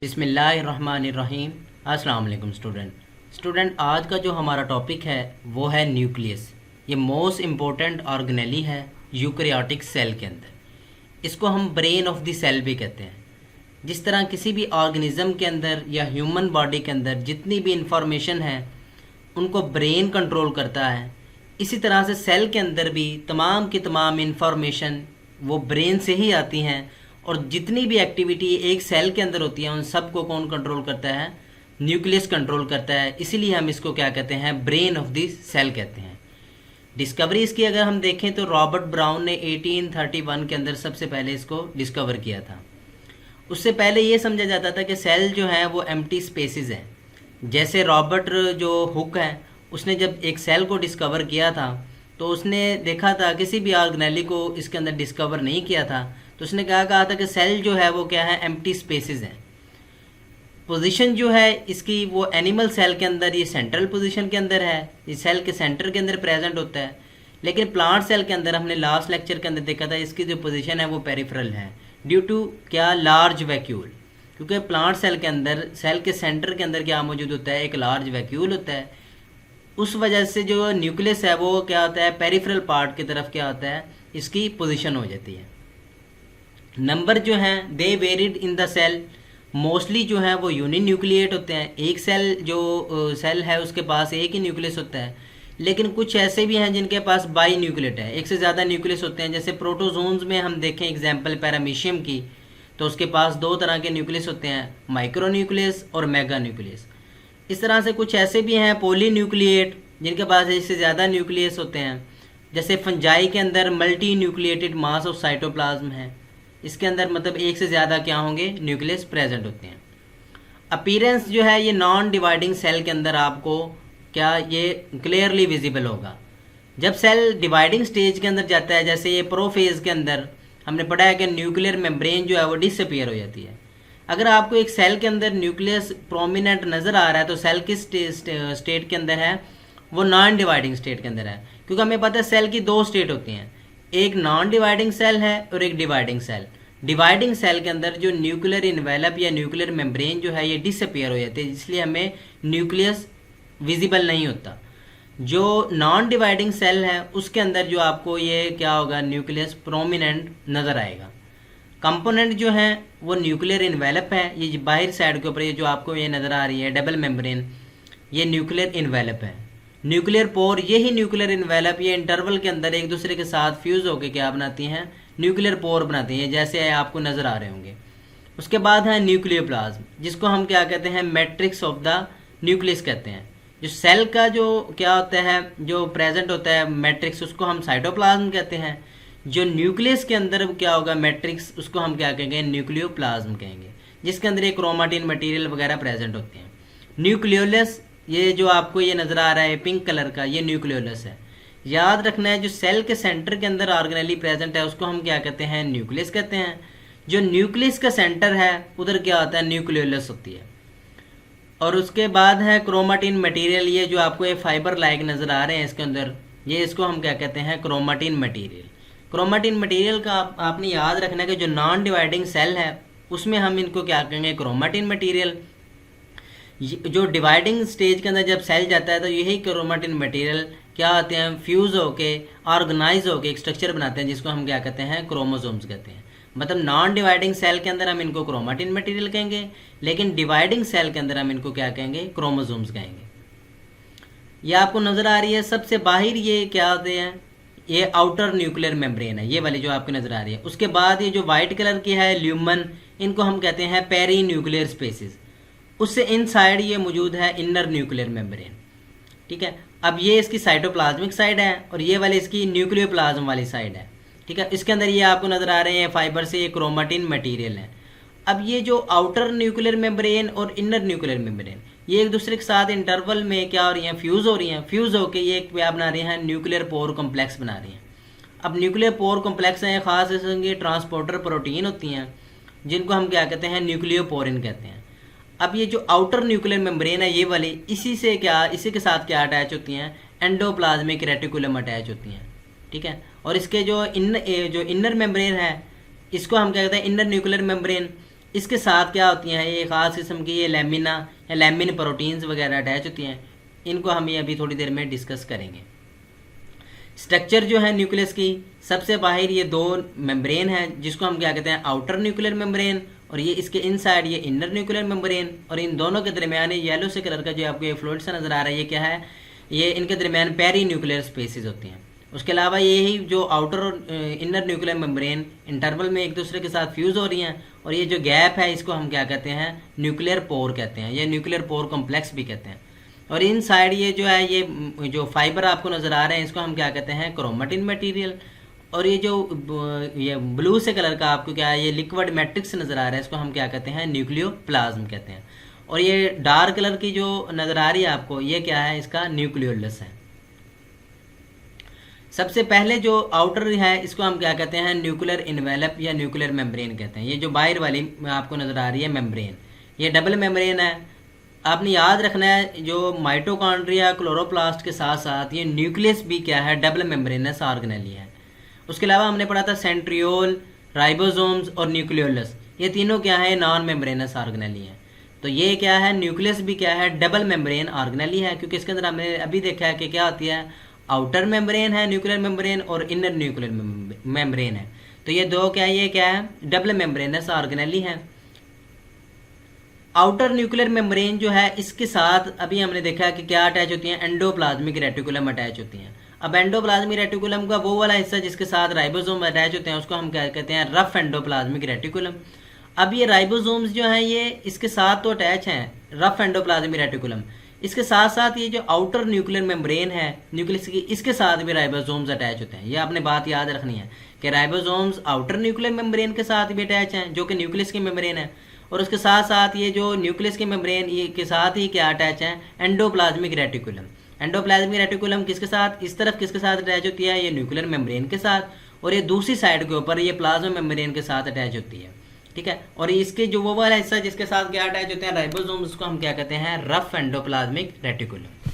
बिस्मिल्लाहिर्रहमानिर्रहीम। अस्सलाम वालेकुम स्टूडेंट, आज का जो हमारा टॉपिक है वो है न्यूक्लियस। ये मोस्ट इम्पोर्टेंट ऑर्गेनेली है यूकैरियोटिक सेल के अंदर। इसको हम ब्रेन ऑफ द सेल भी कहते हैं। जिस तरह किसी भी ऑर्गेनिज्म के अंदर या ह्यूमन बॉडी के अंदर जितनी भी इंफॉर्मेशन है उनको ब्रेन कंट्रोल करता है, इसी तरह से सेल के अंदर भी तमाम की तमाम इंफॉर्मेशन वो ब्रेन से ही आती हैं। और जितनी भी एक्टिविटी एक सेल के अंदर होती है उन सब को कौन कंट्रोल करता है? न्यूक्लियस कंट्रोल करता है। इसीलिए हम इसको क्या कहते हैं? ब्रेन ऑफ द सेल कहते हैं। डिस्कवरी इसकी अगर हम देखें तो रॉबर्ट ब्राउन ने 1831 के अंदर सबसे पहले इसको डिस्कवर किया था। उससे पहले ये समझा जाता था कि सेल जो है वो एम्प्टी स्पेसेस हैं। जैसे रॉबर्ट जो हुक है उसने जब एक सेल को डिस्कवर किया था तो उसने देखा था किसी भी ऑर्गेनेली को इसके अंदर डिस्कवर नहीं किया था, तो उसने क्या कहा था कि सेल जो है वो क्या है? एम्प्टी स्पेसेस हैं। पोजीशन जो है इसकी वो एनिमल सेल के अंदर ये सेंट्रल पोजीशन के अंदर है, ये सेल के सेंटर के अंदर प्रेजेंट होता है। लेकिन प्लांट सेल के अंदर हमने लास्ट लेक्चर के अंदर देखा था इसकी जो पोजीशन है वो पेरिफेरल है, ड्यू टू क्या? Large vacuole. क्योंकि प्लांट सेल के अंदर सेल के सेंटर के अंदर क्या मौजूद होता है? एक लार्ज वैक्यूल होता है। उस वजह से जो न्यूक्लियस है वो क्या होता है? पेरिफेरल पार्ट की तरफ क्या होता है? इसकी पोजीशन हो जाती है। नंबर जो हैं they varied in the cell, mostly जो है वो यूनिन्यूक्लिएट होते हैं। एक सेल जो सेल है उसके पास एक ही न्यूक्लियस होता है। लेकिन कुछ ऐसे भी हैं जिनके पास बाई न्यूक्लिएट है, एक से ज़्यादा न्यूक्लियस होते हैं। जैसे प्रोटोजोन्स में हम देखें एग्जाम्पल पैरामीशियम की, तो उसके पास दो तरह के न्यूक्लियस होते हैं, माइक्रो न्यूक्लियस और मेगा न्यूक्लियस। इस तरह से कुछ ऐसे भी हैं पॉली न्यूक्लिएट जिनके पास एक से ज़्यादा न्यूक्लियस होते हैं। जैसे फंजाई के अंदर multi nucleated mass of cytoplasm है, इसके अंदर मतलब एक से ज़्यादा क्या होंगे? न्यूक्लियस प्रेजेंट होते हैं। अपीरेंस जो है ये नॉन डिवाइडिंग सेल के अंदर आपको क्या ये क्लियरली विजिबल होगा। जब सेल डिवाइडिंग स्टेज के अंदर जाता है, जैसे ये प्रोफेज के अंदर हमने पढ़ा है कि न्यूक्लियर मेम्ब्रेन जो है वो डिसअपियर हो जाती है। अगर आपको एक सेल के अंदर न्यूक्लियस प्रोमिनेंट नज़र आ रहा है तो सेल किस स्टेट के अंदर है? वो नॉन डिवाइडिंग स्टेट के अंदर है। क्योंकि हमें पता है सेल की दो स्टेट होती हैं, एक नॉन डिवाइडिंग सेल है और एक डिवाइडिंग सेल। डिवाइडिंग सेल के अंदर जो न्यूक्लियर इन्वेलप या न्यूक्लियर मेम्ब्रेन जो है ये डिसअपियर हो जाते हैं, इसलिए हमें न्यूक्लियस विजिबल नहीं होता। जो नॉन डिवाइडिंग सेल है उसके अंदर जो आपको ये क्या होगा? न्यूक्लियस प्रोमिनेंट नज़र आएगा। कंपोनेंट जो है वो न्यूक्लियर इन्वेलप है, ये बाहर साइड के ऊपर ये जो आपको ये नज़र आ रही है डबल मेम्ब्रेन, ये न्यूक्लियर इन्वेलप है। न्यूक्लियर पोर, यही न्यूक्लियर इन्वेलप ये इंटरवल के अंदर एक दूसरे के साथ फ्यूज़ होकर क्या बनाती हैं? न्यूक्लियर पोर बनाती हैं, जैसे आपको नज़र आ रहे होंगे। उसके बाद है न्यूक्लियोप्लाज्म, जिसको हम क्या कहते हैं? मैट्रिक्स ऑफ द न्यूक्लियस कहते हैं। जो सेल का जो क्या होता है जो प्रेजेंट होता है मैट्रिक्स, उसको हम साइटोप्लाज्म कहते हैं। जो न्यूक्लियस के अंदर क्या होगा मैट्रिक्स, उसको हम क्या कहेंगे? न्यूक्लियोप्लाज्म कहेंगे, जिसके अंदर एक क्रोमाटिन मटेरियल वगैरह प्रेजेंट होते हैं। न्यूक्लियोलस, ये जो आपको ये नज़र आ रहा है पिंक कलर का, ये न्यूक्लियोलस है। याद रखना है जो सेल के सेंटर के अंदर ऑर्गेनेली प्रेजेंट है उसको हम क्या कहते हैं? न्यूक्लियस कहते हैं। जो न्यूक्लियस का सेंटर है उधर क्या होता है? न्यूक्लियोलस होती है। और उसके बाद है क्रोमाटिन मटेरियल, ये जो आपको ये फाइबर लाइक नज़र आ रहे हैं इसके अंदर, ये इसको हम क्या कहते हैं? Chromatin material. क्रोमाटिन मटेरियल का आपने याद रखना है कि जो नॉन डिवाइडिंग सेल है उसमें हम इनको क्या कहेंगे? Chromatin material. जो डिवाइडिंग स्टेज के अंदर जब सेल जाता है तो यही क्रोमाटिन मटेरियल क्या होते हैं? फ्यूज़ होके ऑर्गेनाइज होके एक स्ट्रक्चर बनाते हैं, जिसको हम क्या कहते हैं? क्रोमोसोम्स कहते हैं। मतलब नॉन डिवाइडिंग सेल के अंदर हम इनको क्रोमाटिन मटेरियल कहेंगे, लेकिन डिवाइडिंग सेल के अंदर हम इनको क्या कहेंगे? क्रोमोसोम्स कहेंगे। ये आपको नज़र आ रही है सबसे बाहर ये क्या होते हैं? ये आउटर न्यूक्लियर मेम्ब्रेन है, ये वाली जो आपको नज़र आ रही है। उसके बाद ये जो वाइट कलर की है ल्यूमन, इनको हम कहते हैं पेरी न्यूक्लियर स्पेसिस। उससे इनसाइड ये मौजूद है इनर न्यूक्लियर मेम्ब्रेन। ठीक है, अब ये इसकी साइटोप्लाज्मिक साइड है और ये वाली इसकी न्यूक्लियोप्लाज्म वाली साइड है। ठीक है, इसके अंदर ये आपको नज़र आ रहे हैं फाइबर से ये क्रोमाटिन मटेरियल है। अब ये जो आउटर न्यूक्लियर मेम्ब्रेन और इनर न्यूक्लियर मेम्ब्रेन ये एक दूसरे के साथ इंटरवल में क्या हो रही हैं? फ्यूज़ हो रही हैं। फ्यूज़ होकर ये क्या बना रही हैं? न्यूक्लियर पोर कॉम्प्लेक्स बना रही हैं। अब न्यूक्लियर पोर कॉम्प्लेक्स हैं ख़ास किस्म की ट्रांसपोर्टर प्रोटीन होती हैं, जिनको हम क्या कहते हैं? न्यूक्लियोपोरिन कहते हैं। अब ये जो आउटर न्यूक्लियर मेम्ब्रेन है ये वाली, इसी के साथ क्या अटैच होती हैं? एंडोप्लाज्मिक रेटिकुलम अटैच होती हैं। ठीक है, और इसके जो इनर मेम्ब्रेन है इसको हम क्या कहते हैं? Inner nuclear membrane. इसके साथ क्या होती हैं, ये ख़ास किस्म की ये लेमिना या लेमिन प्रोटीन्स वगैरह अटैच होती हैं। इनको हम ये अभी थोड़ी देर में डिस्कस करेंगे। स्ट्रक्चर जो है न्यूक्लियस की, सबसे बाहर ये दो मेम्ब्रेन है जिसको हम क्या कहते हैं, आउटर न्यूक्लियर मेम्ब्रेन, और ये इसके इनसाइड ये इनर न्यूक्लियर मेम्ब्रेन, और इन दोनों के दरमियान येलो से कलर का जो आपको ये फ्लूइड सा नज़र आ रहा है, ये क्या है, ये इनके दरमियान पेरी न्यूक्लियर स्पेसिस होती हैं। उसके अलावा यही जो आउटर और इनर न्यूक्लियर मेम्ब्रेन इंटरवल में एक दूसरे के साथ फ्यूज़ हो रही हैं, और ये जो गैप है इसको हम क्या कहते हैं, न्यूक्लियर पोर कहते हैं, या न्यूक्लियर पोर कॉम्प्लेक्स भी कहते हैं। और इन साइड ये जो है, ये जो फाइबर आपको नज़र आ रहे हैं इसको हम क्या कहते हैं, क्रोमेटिन मटेरियल। और ये जो ये ब्लू से कलर का आपको क्या है, ये लिक्विड मैट्रिक्स नज़र आ रहा है, इसको हम क्या कहते हैं, न्यूक्लियोप्लाज्म कहते हैं। और ये डार्क कलर की जो नज़र आ रही है आपको, ये क्या है, इसका न्यूक्लियोलस है। सबसे पहले जो आउटर है इसको हम क्या कहते हैं, न्यूक्लियर इन्वेलप या न्यूक्लियर मेम्ब्रेन कहते हैं। ये जो बाहर वाली आपको नज़र आ रही है मेम्ब्रेन, ये डबल मेम्ब्रेन है। आपने याद रखना है, जो माइटोकॉन्ड्रिया क्लोरोप्लास्ट के साथ साथ ये न्यूक्लियस भी क्या है, डबल मेम्ब्रेनस ऑर्गेनेली है। उसके अलावा हमने पढ़ा था सेंट्रियोल, राइबोसोम्स और न्यूक्लियोलस, ये तीनों क्या है, नॉन मेम्ब्रेनस ऑर्गेनेली है। तो ये क्या है, न्यूक्लियस भी क्या है, डबल मेम्ब्रेन ऑर्गेनेली है, क्योंकि इसके अंदर हमने अभी देखा है कि क्या होती है, आउटर मेम्ब्रेन है न्यूक्लियर मेम्ब्रेन और इनर न्यूक्लियर मेम्ब्रेन है। तो ये दो क्या है, ये क्या है, डबल मेम्ब्रेनस ऑर्गेनेली है। आउटर न्यूक्लियर मेम्ब्रेन जो है इसके साथ अभी हमने देखा है कि क्या अटैच होती हैं, एंडोप्लाज्मिक रेटिकुलम अटैच होती हैं। अब एंडोप्लाज्मिक रेटिकुलम का वो वाला हिस्सा जिसके साथ राइबोसोम अटैच होते हैं उसको हम क्या कहते हैं, रफ एंडोप्लाज्मिक रेटिकुलम। अब ये राइबोसोम्स जो हैं ये इसके साथ तो अटैच हैं, रफ एंडोप्लाज्मिक रेटिकुलम, इसके साथ साथ ये जो आउटर न्यूक्लियर मेम्ब्रेन है न्यूक्लियस की, इसके साथ भी राइबोसोम्स अटैच होते हैं। ये आपने बात याद रखनी है कि राइबोसोम्स आउटर न्यूक्लियर मेम्ब्रेन के साथ भी अटैच हैं, जो कि न्यूक्लियस की मेम्ब्रेन है, और उसके साथ साथ ये जो न्यूक्लियस की मेम्ब्रेन ये के साथ ही क्या अटैच है, एंडोप्लाज्मिक रेटिकुलम। एंडोप्लाज्मिक रेटिकुलम किसके साथ, इस तरफ किसके साथ अटैच होती है, ये न्यूक्लियर मेम्ब्रेन के साथ, और ये दूसरी साइड के ऊपर ये प्लाज्मा मेम्ब्रेन के साथ अटैच होती है। ठीक है, और इसके जो वो वाला हिस्सा जिसके साथ क्या अटैच होते हैं, राइबोसोम, उसको हम क्या कहते हैं, रफ एंडोप्लाज्मिक रेटिकुलम।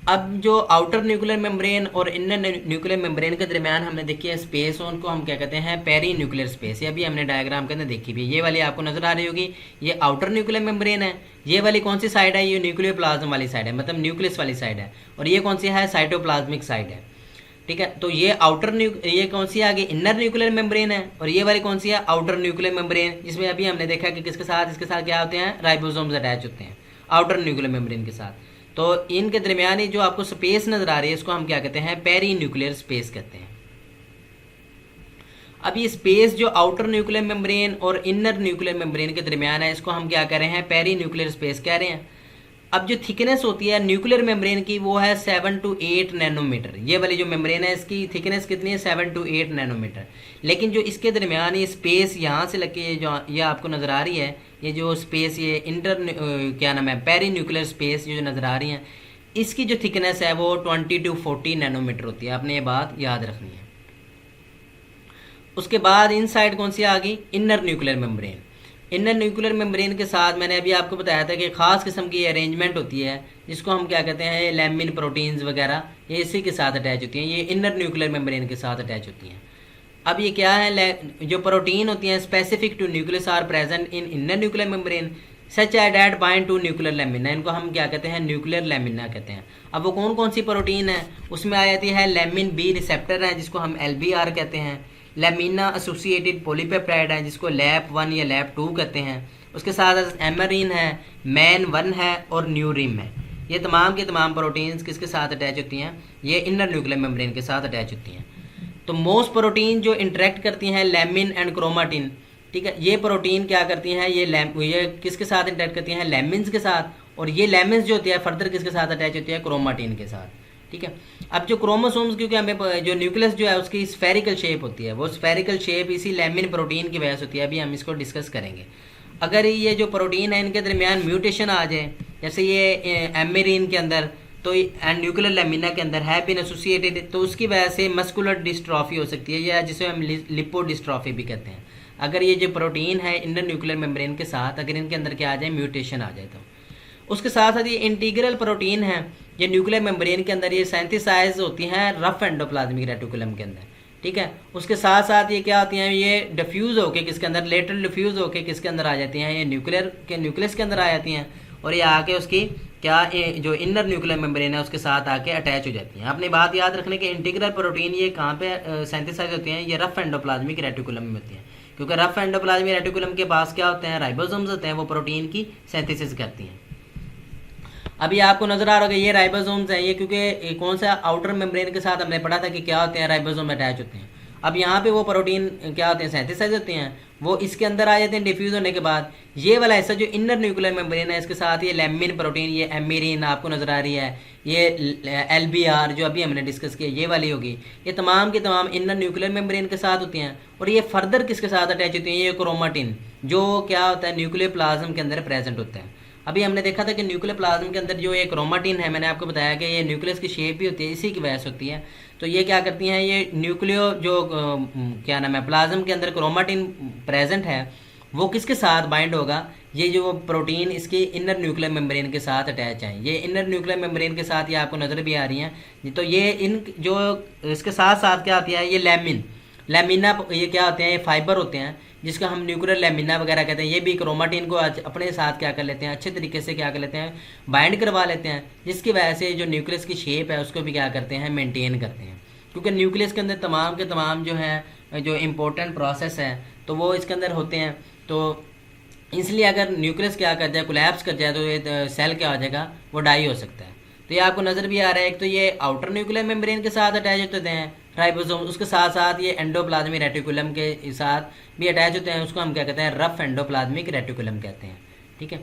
अब जो आउटर न्यूक्लियर मेम्ब्रेन और इनर न्यूक्लियर मेम्ब्रेन के दरमियान हमने देखी है स्पेस, उनको हम क्या कहते हैं, पेरी न्यूक्लियर स्पेस। ये अभी हमने डायग्राम के अंदर देखी भी, ये वाली आपको नजर आ रही होगी, ये आउटर न्यूक्लियर मेम्ब्रेन है। ये वाली कौन सी साइड है, ये न्यूक्लियोप्लाज्म वाली साइड है, मतलब न्यूक्लियस वाली साइड है, और ये कौन सी है, साइटोप्लाज्मिक साइड है। ठीक है, तो ये ये कौन सी आगे, इनर न्यूक्लियर मेम्ब्रेन है, और ये वाली कौन सी है, आउटर न्यूक्लियर मेम्ब्रेन, जिसमें अभी हमने देखा कि किसके साथ, इसके साथ क्या होते हैं, राइबोसोम्स अटैच होते हैं आउटर न्यूक्लियर मेम्ब्रेन के साथ। तो इनके दरमियान जो आपको स्पेस नजर आ रही है इसको हम क्या कहते हैं, पेरी न्यूक्लियर स्पेस कहते हैं। अब ये स्पेस जो आउटर न्यूक्लियर मेम्ब्रेन और इनर न्यूक्लियर मेम्ब्रेन के दरमियान है इसको हम क्या कह रहे हैं, पेरी न्यूक्लियर स्पेस कह रहे हैं। अब जो थिकनेस होती है न्यूक्लियर मेम्ब्रेन की वो है 7 to 8 नैनोमीटर। ये वाली जो मेम्ब्रेन है इसकी थिकनेस कितनी है, 7 to 8 नैनोमीटर। लेकिन जो इसके दरमियान ये स्पेस यहाँ से लग के जो ये आपको नज़र आ रही है, ये जो स्पेस, ये क्या नाम है, पेरी न्यूक्लियर स्पेस जो नज़र आ रही है, इसकी जो थिकनेस है वो 20 to 40 नैनोमीटर होती है। आपने ये बात याद रखनी है। उसके बाद इन साइड कौन सी आ गई, inner nuclear membrane. Inner nuclear membrane के साथ मैंने अभी आपको बताया था कि खास किस्म की अरेंजमेंट होती है जिसको हम क्या कहते हैं, लैमिन प्रोटीन्स वगैरह, ये इसी के साथ अटैच होती हैं, ये इनर न्यूक्लियर मेम्ब्रेन के साथ अटैच होती हैं। अब ये क्या है, जो प्रोटीन होती हैं specific to nucleus are present in inner nuclear membrane such at bind to nuclear lamina, इनको हम क्या कहते हैं, न्यूक्लियर लेमिना कहते हैं। अब वो कौन कौन सी प्रोटीन है, उसमें आ जाती है लेमिन बी रिसेप्टर है जिसको हम LBR कहते हैं, लेमिना एसोसिएटेड पॉलीपेप्टाइड है जिसको LAP1 या LAP2 कहते हैं, उसके साथ एमरीन है, मैन1 है और न्यूरिम है। ये तमाम के तमाम प्रोटीन्स किसके साथ अटैच होती हैं, ये इनर न्यूक्लियर मेम्ब्रेन के साथ अटैच होती हैं। तो मोस्ट प्रोटीन जो इंटरेक्ट करती हैं लेमिन एंड क्रोमाटिन, ठीक है, ये प्रोटीन क्या करती हैं, ये किसके साथ इंटरेक्ट करती हैं, लेमिन्स के साथ, और ये लेमिन्स जो होती है फर्दर किसके साथ अटैच होती है, क्रोमाटिन के साथ। ठीक है, अब जो क्रोमोसोम्स, क्योंकि हमें जो न्यूक्लियस जो है उसकी स्फेरिकल शेप होती है, वो स्फेरिकल शेप इसी लेमिन प्रोटीन की वजह से होती है। अभी हम इसको डिस्कस करेंगे। अगर ये जो प्रोटीन है इनके दरमियान म्यूटेशन आ जाए, जैसे ये एमेरिन के अंदर तो एंड न्यूक्लियर लेमिना के अंदर है बिन एसोसिएटेड, तो उसकी वजह से मस्कुलर डिस्ट्रॉफी हो सकती है, या जिसे हम लिपोडिस्ट्रॉफी भी कहते हैं। अगर ये जो प्रोटीन है इनर न्यूक्लियर मेम्ब्रेन के साथ अगर इनके अंदर क्या आ जाए, म्यूटेशन आ जाए, तो उसके साथ साथ ये इंटीग्रल प्रोटीन है, ये न्यूक्लियर मेम्ब्रेन के अंदर ये सिंथेसाइज होती हैं रफ एंडोप्लाज्मिक रेटिकुलम के अंदर। ठीक है। उसके साथ साथ ये क्या होती हैं, ये डिफ्यूज़ होके किसके अंदर, लेटरल डिफ्यूज़ होके किसके अंदर आ जाती हैं, ये न्यूक्लियस के अंदर आ जाती हैं, और ये आके उसकी क्या जो इनर न्यूक्लियर मेम्ब्रेन है उसके साथ आके अटैच हो जाती हैं। अपनी बात याद रखने के इंटीग्रल प्रोटीन ये कहाँ पे सिंथेसाइज होती हैं, ये रफ एंडोप्लाज्मिक रेटिकुलम में होती हैं, क्योंकि रफ एंडोप्लाज्मिक रेटिकुलम के पास क्या होते हैं, राइबोसोम्स होते हैं, वो प्रोटीन की सिंथेसिस करती हैं। अभी आपको नजर आ रहा होगा ये राइबोसोम्स हैं, ये क्योंकि कौन सा आउटर मेम्ब्रेन के साथ हमने पढ़ा था कि क्या होते हैं, राइबोसोम अटैच होते हैं। अब यहाँ पे वो प्रोटीन क्या होते हैं, सिंथेसाइज होते हैं, वो इसके अंदर आ जाते हैं डिफ्यूज होने के बाद। ये वाला हिस्सा जो इनर न्यूक्लियर मेम्ब्रेन है इसके साथ ये लैमिन प्रोटीन, ये एमिरीन आपको नजर आ रही है, ये LBR जो अभी हमने डिस्कस किया ये वाली होगी, ये तमाम की तमाम इनर न्यूक्लियर मेम्ब्रेन के साथ होती हैं। और ये फर्दर किसके साथ अटैच होती हैं, ये क्रोमाटिन जो क्या होता है न्यूक्लियर प्लाज्म के अंदर प्रेजेंट होता है। अभी हमने देखा था कि न्यूक्लियर प्लाज्म के अंदर जो ये क्रोमाटिन है, मैंने आपको बताया कि ये न्यूक्लियस की शेप भी होती है, इसी की वजह से होती है। तो ये क्या करती हैं, ये न्यूक्लियो जो क्या नाम है, प्लाज्म के अंदर क्रोमाटिन प्रेजेंट है, वो किसके साथ बाइंड होगा, ये जो प्रोटीन इसके इनर न्यूक्लियर मेम्ब्रेन के साथ अटैच है। ये इनर न्यूक्लियर मेम्ब्रेन के साथ ये आपको नज़र भी आ रही हैं। तो ये इन जो इसके साथ साथ क्या आती है, ये लैमिना, ये क्या होते हैं, ये फाइबर होते हैं जिसका हम न्यूक्लियर लैमिना वगैरह कहते हैं। ये भी क्रोमाटिन को अपने साथ क्या कर लेते हैं, अच्छे तरीके से क्या कर लेते हैं, बाइंड करवा लेते हैं, जिसकी वजह से जो न्यूक्लियस की शेप है उसको भी क्या करते हैं, मेंटेन करते हैं। क्योंकि न्यूक्लियस के अंदर तमाम के तमाम जो है जो इम्पोर्टेंट प्रोसेस है तो वो इसके अंदर होते हैं। तो इसलिए अगर न्यूक्लियस क्या कर जाए, कोलैप्स कर जाए, तो ये सेल क्या हो जाएगा, वो डाई हो सकता है। तो ये आपको नज़र भी आ रहा है, एक तो ये आउटर न्यूक्लियर मेम्ब्रेन के साथ अटैच होते हैं राइबोसोम, उसके साथ साथ ये एंडोप्लाज्मिक रेटिकुलम के साथ भी अटैच होते हैं, उसको हम क्या कहते हैं, रफ एंडोप्लाज्मिक रेटिकुलम कहते हैं। ठीक है।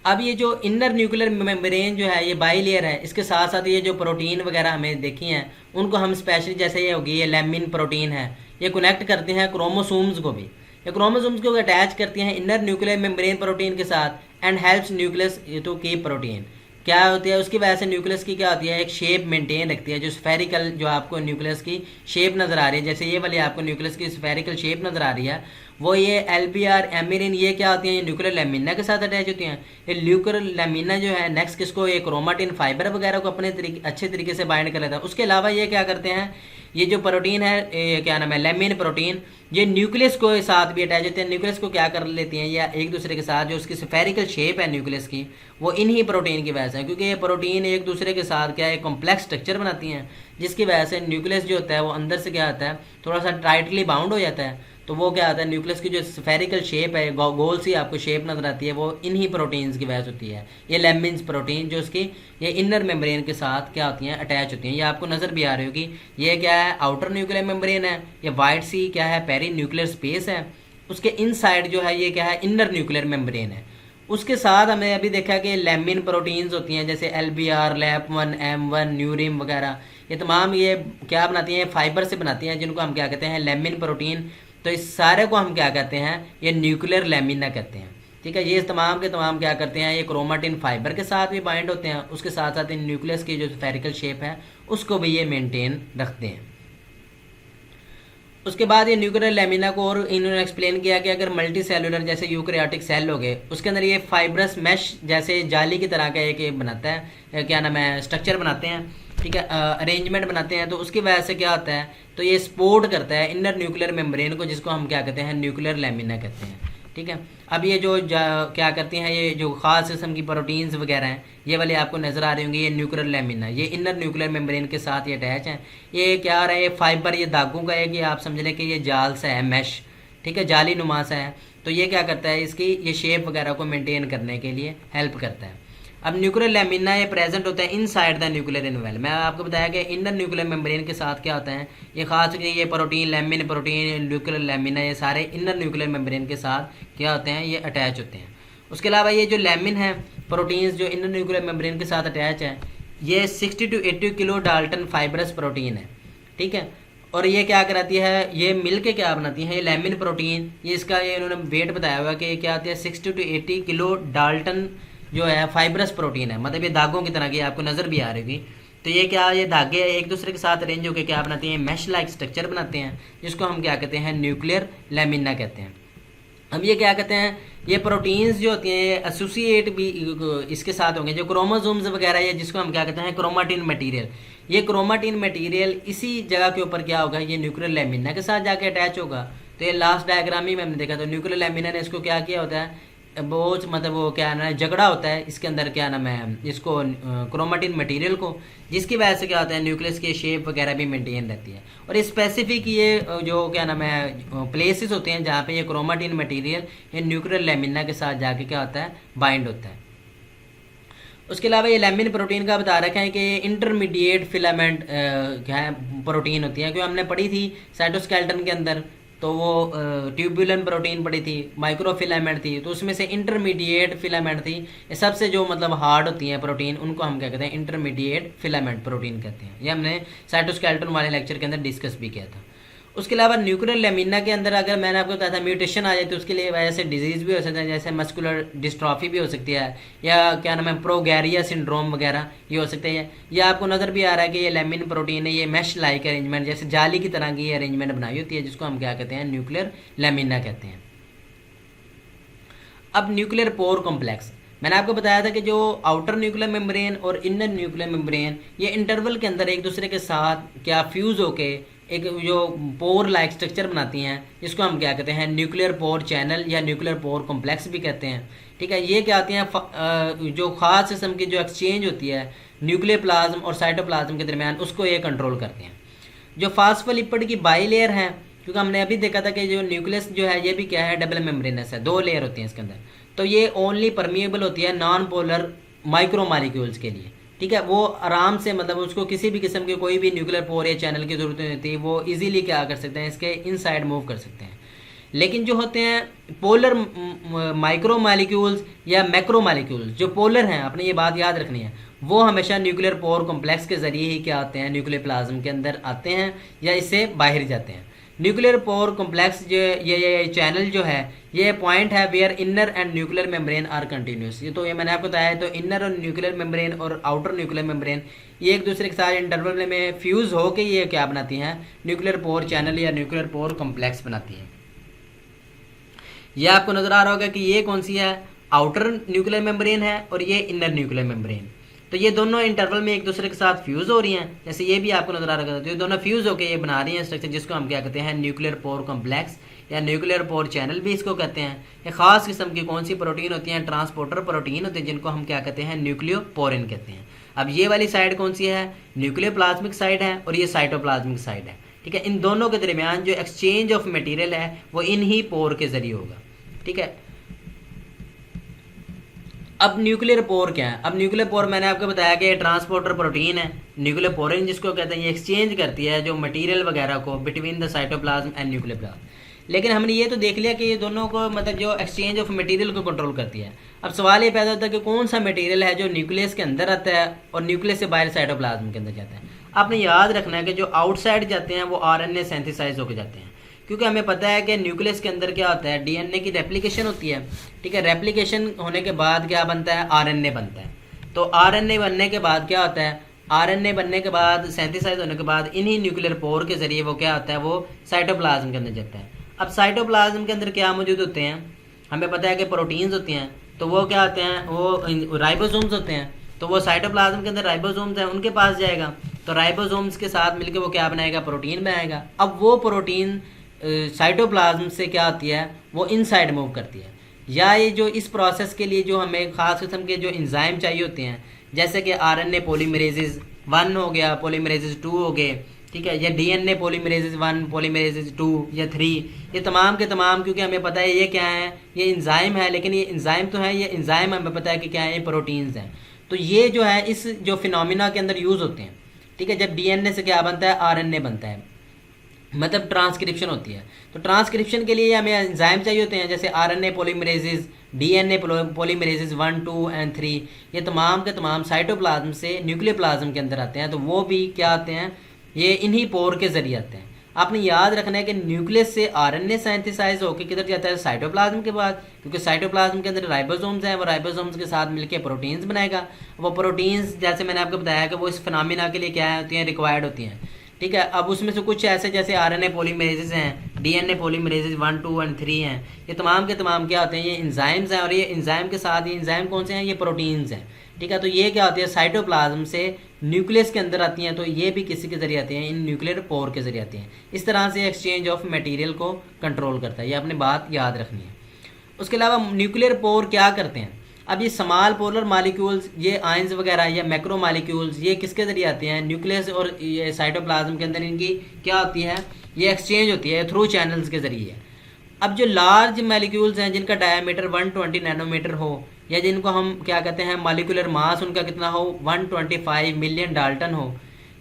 अब ये जो इनर न्यूक्लियर मेम्ब्रेन जो है ये बाइलेयर है, इसके साथ साथ ये जो प्रोटीन वगैरह हमें देखी हैं उनको हम स्पेशली, जैसे ये होगी ये लैमिन प्रोटीन है, ये कनेक्ट करते हैं क्रोमोसोम्स को भी, ये क्रोमोसोम्स को अटैच करती हैं इनर न्यूक्लियर मेम्ब्रेन प्रोटीन के साथ and helps nucleus to keep protein. क्या होती है उसकी वजह से न्यूक्लियस की क्या होती है, एक शेप मेंटेन रखती है, जो स्फेरिकल जो आपको न्यूक्लियस की शेप नज़र आ रही है, जैसे ये वाली आपको न्यूक्लियस की स्फेरिकल शेप नज़र आ रही है, वो ये LBR एमिरिन ये क्या होती हैं, ये न्यूक्लियर लैमिना के साथ अटैच होती हैं। ये न्यूक्लियर लैमिना जो है नेक्स्ट किसको, ये क्रोमाटिन फाइबर वगैरह को अपने अच्छे तरीके से बाइंड कर लेता है। उसके अलावा ये क्या करते हैं, ये जो प्रोटीन है क्या नाम है, लैमिन प्रोटीन, ये न्यूक्लियस को साथ भी अटैच होते हैं। न्यूक्लियस को क्या कर लेती हैं, या एक दूसरे के साथ जो उसकी स्फेरिकल शेप है न्यूक्लियस की, वो इन्हीं प्रोटीन की वजह से है, क्योंकि ये प्रोटीन एक दूसरे के साथ क्या है, कॉम्प्लेक्स स्ट्रक्चर बनाती हैं, जिसकी वजह से न्यूक्लियस जो होता है वो अंदर से क्या होता है, थोड़ा सा टाइटली बाउंड हो जाता है। तो वो क्या होता है, न्यूक्लियस की जो स्फेरिकल शेप है, गोल सी आपको शेप नजर आती है, वो इन्हीं प्रोटीन्स की वजह से होती है। ये लैमिन्स प्रोटीन जो उसकी ये इनर मेम्ब्रेन के साथ क्या होती हैं, अटैच होती हैं। ये आपको नज़र भी आ रही होगी, ये क्या है, आउटर न्यूक्लियर मेम्ब्रेन है, ये वाइट सी क्या है, पेरी न्यूक्लियर स्पेस है, उसके इनसाइड जो है ये क्या है, इनर न्यूक्लियर मेम्ब्रेन है। उसके साथ हमने अभी देखा कि लैमिन प्रोटीन्स होती हैं, जैसे LBR, LAP1, M1, न्यूरिम वगैरह, ये तमाम ये क्या बनाती हैं, फाइबर से बनाती हैं, जिनको हम क्या कहते हैं, लैमिन प्रोटीन। तो इस सारे को हम क्या कहते हैं, ये न्यूक्लियर लैमिना कहते हैं। ठीक है। ये तमाम के तमाम क्या करते हैं, ये क्रोमाटिन फाइबर के साथ भी बाइंड होते हैं, उसके साथ साथ इन न्यूक्लियस की जो स्फेरिकल शेप है उसको भी ये मेंटेन रखते हैं। उसके बाद ये न्यूक्लियर लैमिना को और इन्होंने एक्सप्लेन किया कि अगर मल्टी सेलुलर जैसे यूकैरियोटिक सेल हो गए, उसके अंदर ये फाइब्रस मैश जैसे जाली की तरह का एक बनाता है, क्या नाम है, स्ट्रक्चर बनाते हैं। ठीक है, अरेंजमेंट बनाते हैं। तो उसकी वजह से क्या होता है, तो ये सपोर्ट करता है इनर न्यूक्लियर मेम्ब्रेन को, जिसको हम क्या कहते हैं, न्यूक्लियर लैमिना कहते हैं। ठीक है। अब ये जो क्या करती हैं, ये जो ख़ास किस्म की प्रोटीन्स वगैरह हैं, ये वाले आपको नज़र आ रही होंगी, ये न्यूक्लियर लैमिना, ये इनर न्यूक्लियर मेम्ब्रेन के साथ ये अटैच हैं। ये क्या रहा है, ये फाइबर, ये धागों का है कि आप समझ लें कि ये जाल सा है, मैश, ठीक है, जाली नुमा सा है। तो ये क्या करता है, इसकी ये शेप वगैरह को मेंटेन करने के लिए हेल्प करता है। अब न्यूक्लियर लैमिना ये प्रेजेंट होता है इनसाइड द न्यूक्लियर एनवेल। मैं आपको बताया कि इनर न्यूक्लियर मेम्ब्रेन के साथ क्या होता है, ये खास करके ये protein, lamin protein, nuclear lamina, ये सारे इनर न्यूक्लियर मेम्ब्रेन के साथ क्या होते हैं, ये अटैच होते हैं। उसके अलावा ये जो लैमिन है, प्रोटीन्स जो इनर न्यूक्लियर मेम्ब्रेन के साथ अटैच है, ये 60 to 80 kilo Dalton fibrous protein है। ठीक है। और ये क्या कराती है, ये मिल के क्या बनाती है, ये लैमिन प्रोटीन, ये इसका ये इन्होंने वेट बताया हुआ कि ये क्या आती है, 60 to 80 किलो डाल्टन जो है फाइब्रस प्रोटीन है, मतलब ये धागों की तरह की आपको नज़र भी आ रही होगी। तो ये क्या, ये धागे एक दूसरे के साथ अरेंज होकर क्या बनाती हैं, मैश लाइक स्ट्रक्चर बनाते हैं, जिसको हम क्या कहते हैं, न्यूक्लियर लैमिना कहते हैं। अब ये क्या कहते हैं, ये प्रोटीन्स जो होती हैं ये एसोसिएट भी इसके साथ होंगे, जो क्रोमोसोम्स वगैरह है, जिसको हम क्या कहते हैं, क्रोमाटिन मटेरियल, ये क्रोमाटिन मटेरियल इसी जगह के ऊपर क्या होगा, ये न्यूक्लियर लैमिना के साथ जाके अटैच होगा। तो ये लास्ट डायग्राम ही में हमने देखा, तो न्यूक्लियर लैमिना ने इसको क्या किया होता है, बहुत मतलब वो क्या नाम है, झगड़ा होता है इसके अंदर, क्या नाम है, इसको क्रोमाटिन मटेरियल को, जिसकी वजह से क्या होता है न्यूक्लियस की शेप वगैरह भी मेंटेन रहती है। और स्पेसिफिक ये जो क्या नाम है प्लेसेस होते हैं जहाँ पे ये क्रोमाटिन मटेरियल ये न्यूक्लियर लैमिना के साथ जाके क्या होता है, बाइंड होता है। उसके अलावा ये लैमिन प्रोटीन का बता रखा है कि ये इंटरमीडिएट फिलामेंट क्या है प्रोटीन होती है, क्योंकि हमने पढ़ी थी साइटोस्केलेटन के अंदर, तो वो ट्यूबुलन प्रोटीन पड़ी थी, माइक्रोफिलामेंट थी, तो उसमें से इंटरमीडिएट फिलामेंट थी। ये सबसे जो मतलब हार्ड होती हैं प्रोटीन, उनको हम क्या कहते हैं, इंटरमीडिएट फिलामेंट प्रोटीन कहते हैं। ये हमने साइटोस्केलेटन वाले लेक्चर के अंदर डिस्कस भी किया था। उसके अलावा न्यूक्लियर लैमिना के अंदर अगर मैंने आपको बताया था म्यूटेशन आ जाए तो उसके लिए वजह से डिजीज़ भी हो सकता है, जैसे मस्कुलर डिस्ट्रॉफी भी हो सकती है, या क्या नाम है प्रोगैरिया सिंड्रोम वगैरह ये हो सकते हैं। ये आपको नज़र भी आ रहा है कि ये लैमिन प्रोटीन है, ये मैश लाइक अरेंजमेंट, जैसे जाली की तरह की ये अरेंजमेंट बनाई होती है, जिसको हम क्या कहते हैं, न्यूक्लियर लैमिना कहते हैं। अब न्यूक्लियर पोर कॉम्प्लेक्स, मैंने आपको बताया था कि जो आउटर न्यूक्लियर मेम्ब्रेन और इनर न्यूक्लियर मेम्ब्रेन ये इंटरवल के अंदर एक दूसरे के साथ क्या फ्यूज़ होके एक जो पोर लाइक स्ट्रक्चर बनाती हैं, जिसको हम क्या कहते हैं, न्यूक्लियर पोर चैनल या न्यूक्लियर पोर कॉम्प्लेक्स भी कहते हैं। ठीक है, ये क्या आती हैं जो ख़ास किस्म की जो एक्सचेंज होती है न्यूक्लियर प्लाज्म और साइटोप्लाज्म के दरमियान, उसको ये कंट्रोल करते हैं। जो फास्फोलिपिड की बाई लेयर है, क्योंकि हमने अभी देखा था कि जो न्यूक्लियस जो है ये भी क्या है, डबल मेम्ब्रेनस है, 2 लेयर होती हैं इसके अंदर, तो ये ओनली परमिएबल होती है नॉन पोलर माइक्रो मालिक्यूल्स के लिए। ठीक है, वो आराम से मतलब उसको किसी भी किस्म के कोई भी न्यूक्लियर पोर या चैनल की जरूरत नहीं होती, वो इजीली क्या कर सकते हैं, इसके इनसाइड मूव कर सकते हैं। लेकिन जो होते हैं पोलर माइक्रो मालिक्यूल्स या मैक्रो मालिक्यूल्स, जो पोलर हैं, आपने ये बात याद रखनी है, वो हमेशा न्यूक्लियर पोर कॉम्प्लेक्स के जरिए ही क्या आते हैं, न्यूक्लियर प्लाज्म के अंदर आते हैं या इससे बाहर जाते हैं। न्यूक्लियर पोर कॉम्प्लेक्स जो ये चैनल जो है, ये पॉइंट है where inner and nuclear membrane are continuous. ये तो ये मैंने आपको बताया है, तो इनर और न्यूक्लियर मेम्ब्रेन और आउटर न्यूक्लियर मेम्ब्रेन ये एक दूसरे के साथ इंटरवल में फ्यूज़ होकर ये क्या बनाती हैं, न्यूक्लियर पोर चैनल या न्यूक्लियर पोर कॉम्प्लेक्स बनाती हैं। यह आपको नज़र आ रहा होगा कि ये कौन सी है, आउटर न्यूक्लियर मेम्ब्रेन है और ये इनर न्यूक्लियर मेम्ब्रेन, तो ये दोनों इंटरवल में एक दूसरे के साथ फ्यूज़ हो रही हैं, जैसे ये भी आपको नजर आ रहा है, तो ये दोनों फ्यूज़ होकर ये बना रही हैं स्ट्रक्चर, जिसको हम क्या कहते हैं, न्यूक्लियर पोर कॉम्प्लेक्स या न्यूक्लियर पोर चैनल भी इसको कहते हैं। ये खास किस्म की कौन सी प्रोटीन होती हैं, ट्रांसपोर्टर प्रोटीन होती है, जिनको हम क्या कहते हैं, न्यूक्लियोपोरिन कहते हैं। अब ये वाली साइड कौन सी है, न्यूक्लियर प्लाज्मिक साइड है और ये साइटोप्लाज्मिक साइड है। ठीक है, इन दोनों के दरमियान जो एक्सचेंज ऑफ मटेरियल है वो इन ही पोर के जरिए होगा। ठीक है, अब न्यूक्लियर पोर क्या है, अब न्यूक्लियर पोर मैंने आपको बताया कि ट्रांसपोर्टर प्रोटीन है, न्यूक्लियर पोरिन जिसको कहते हैं, ये एक्सचेंज करती है जो मटेरियल वगैरह को between the cytoplasm and nuclear plasm. लेकिन हमने ये तो देख लिया कि ये दोनों को मतलब जो एक्सचेंज ऑफ मटेरियल को कंट्रोल करती है। अब सवाल ये पैदा होता है कि कौन सा मटेरियल है जो न्यूक्लियस के अंदर आता है और न्यूक्लियस से बाहर साइटोप्लाज्म के अंदर जाता है। आपने याद रखना है कि जो आउटसाइड जाते हैं वो आरएनए सिंथेसाइज होकर जाते हैं, क्योंकि हमें पता है कि न्यूक्लियस के अंदर क्या होता है, डीएनए की रेप्लिकेशन होती है। ठीक है, रेप्लिकेशन होने के बाद क्या बनता है, आरएनए बनता है। तो आरएनए बनने के बाद क्या होता है, आरएनए बनने के बाद सिंथेसाइज होने के बाद इन्हीं न्यूक्लियर पोर के जरिए वो क्या होता है, वो साइटोप्लाज्म के अंदर जाता है। अब साइटोप्लाज्म के अंदर क्या मौजूद होते हैं, हमें पता है कि प्रोटीन्स होती हैं, तो वो क्या होते हैं, वो राइबोसोम्स होते हैं, तो वो साइटोप्लाज्म के अंदर राइबोसोम्स हैं, उनके पास जाएगा, तो राइबोसोम्स के साथ मिलकर वो क्या बनाएगा, प्रोटीन बनाएगा। अब वो प्रोटीन साइटोप्लाज्म से क्या होती है, वो इनसाइड मूव करती है। या ये जो इस प्रोसेस के लिए जो हमें ख़ास किस्म के जो एंजाइम चाहिए होते हैं, जैसे कि आरएनए पॉलीमरेजेज 1 हो गया, पॉलीमरेजेज 2 हो गए, ठीक है, या डीएनए पॉलीमरेजेज 1, पॉलीमरेजेज 2 या 3, ये तमाम के तमाम, क्योंकि हमें पता है ये क्या है, ये एंजाइम है, लेकिन ये एंजाइम तो है, ये एंजाइम हमें पता है कि क्या है, ये प्रोटीन्स हैं। तो ये जो है इस जो फिनोमिना के अंदर यूज़ होते हैं। ठीक है, जब डीएनए से क्या बनता है, आरएनए बनता है, मतलब ट्रांसक्रिप्शन होती है। तो ट्रांसक्रिप्शन के लिए हमें एंजाइम चाहिए होते हैं, जैसे आरएनए पॉलीमरेजेज, डीएनए पॉलीमरेजेज 1, 2 एंड 3, ये तमाम के तमाम साइटोप्लाज्म से न्यूक्लियर प्लाज्म के अंदर आते हैं। तो वो भी क्या आते हैं, ये इन्हीं पोर के जरिए आते हैं। आपने याद रखना है कि न्यूक्लियस से आरएनए सिंथेसाइज होकर किधर जाता है, साइटोप्लाज्म के बाद, क्योंकि साइटोप्लाज्म के अंदर राइबोसोम्स हैं, वो राइबोसोम्स के साथ मिलकर प्रोटीन्स बनाएगा। वो प्रोटीन्स जैसे मैंने आपको बताया कि वो इस फिनोमिना के लिए क्या होती हैं, रिक्वायर्ड होती हैं। ठीक है। अब उसमें से कुछ ऐसे जैसे आरएनए पॉलीमरेजेस हैं, डीएनए पॉलीमरेजेस 1, 2 और 3 हैं, ये तमाम के तमाम क्या होते हैं, ये इंजाइम्स हैं। और ये इंजाइम के साथ, ये इंजाइम कौन से हैं, ये प्रोटीन्स हैं। ठीक है, तो ये क्या होती है, साइटोप्लाज्म से न्यूक्लियस के अंदर आती हैं, तो ये भी किसी के जरिए आती हैं, इन न्यूक्लियर पोर के जरिए आती हैं। इस तरह से एक्सचेंज ऑफ मटेरियल को कंट्रोल करता है, ये आपने बात याद रखनी है। उसके अलावा न्यूक्लियर पोर क्या करते हैं, अब ये स्मॉल पोलर मालिक्यूल्स, ये आयंस वगैरह या मैक्रो मालिक्यूल्स, ये किसके ज़रिए आते हैं, न्यूक्लियस और ये साइटोप्लाज्म के अंदर इनकी क्या होती है, ये एक्सचेंज होती है थ्रू चैनल्स के ज़रिए। अब जो लार्ज मालिक्यूल्स हैं जिनका डायमीटर 120 नैनोमीटर हो, या जिनको हम क्या कहते हैं मॉलिक्यूलर मास उनका कितना हो 125 मिलियन डाल्टन हो,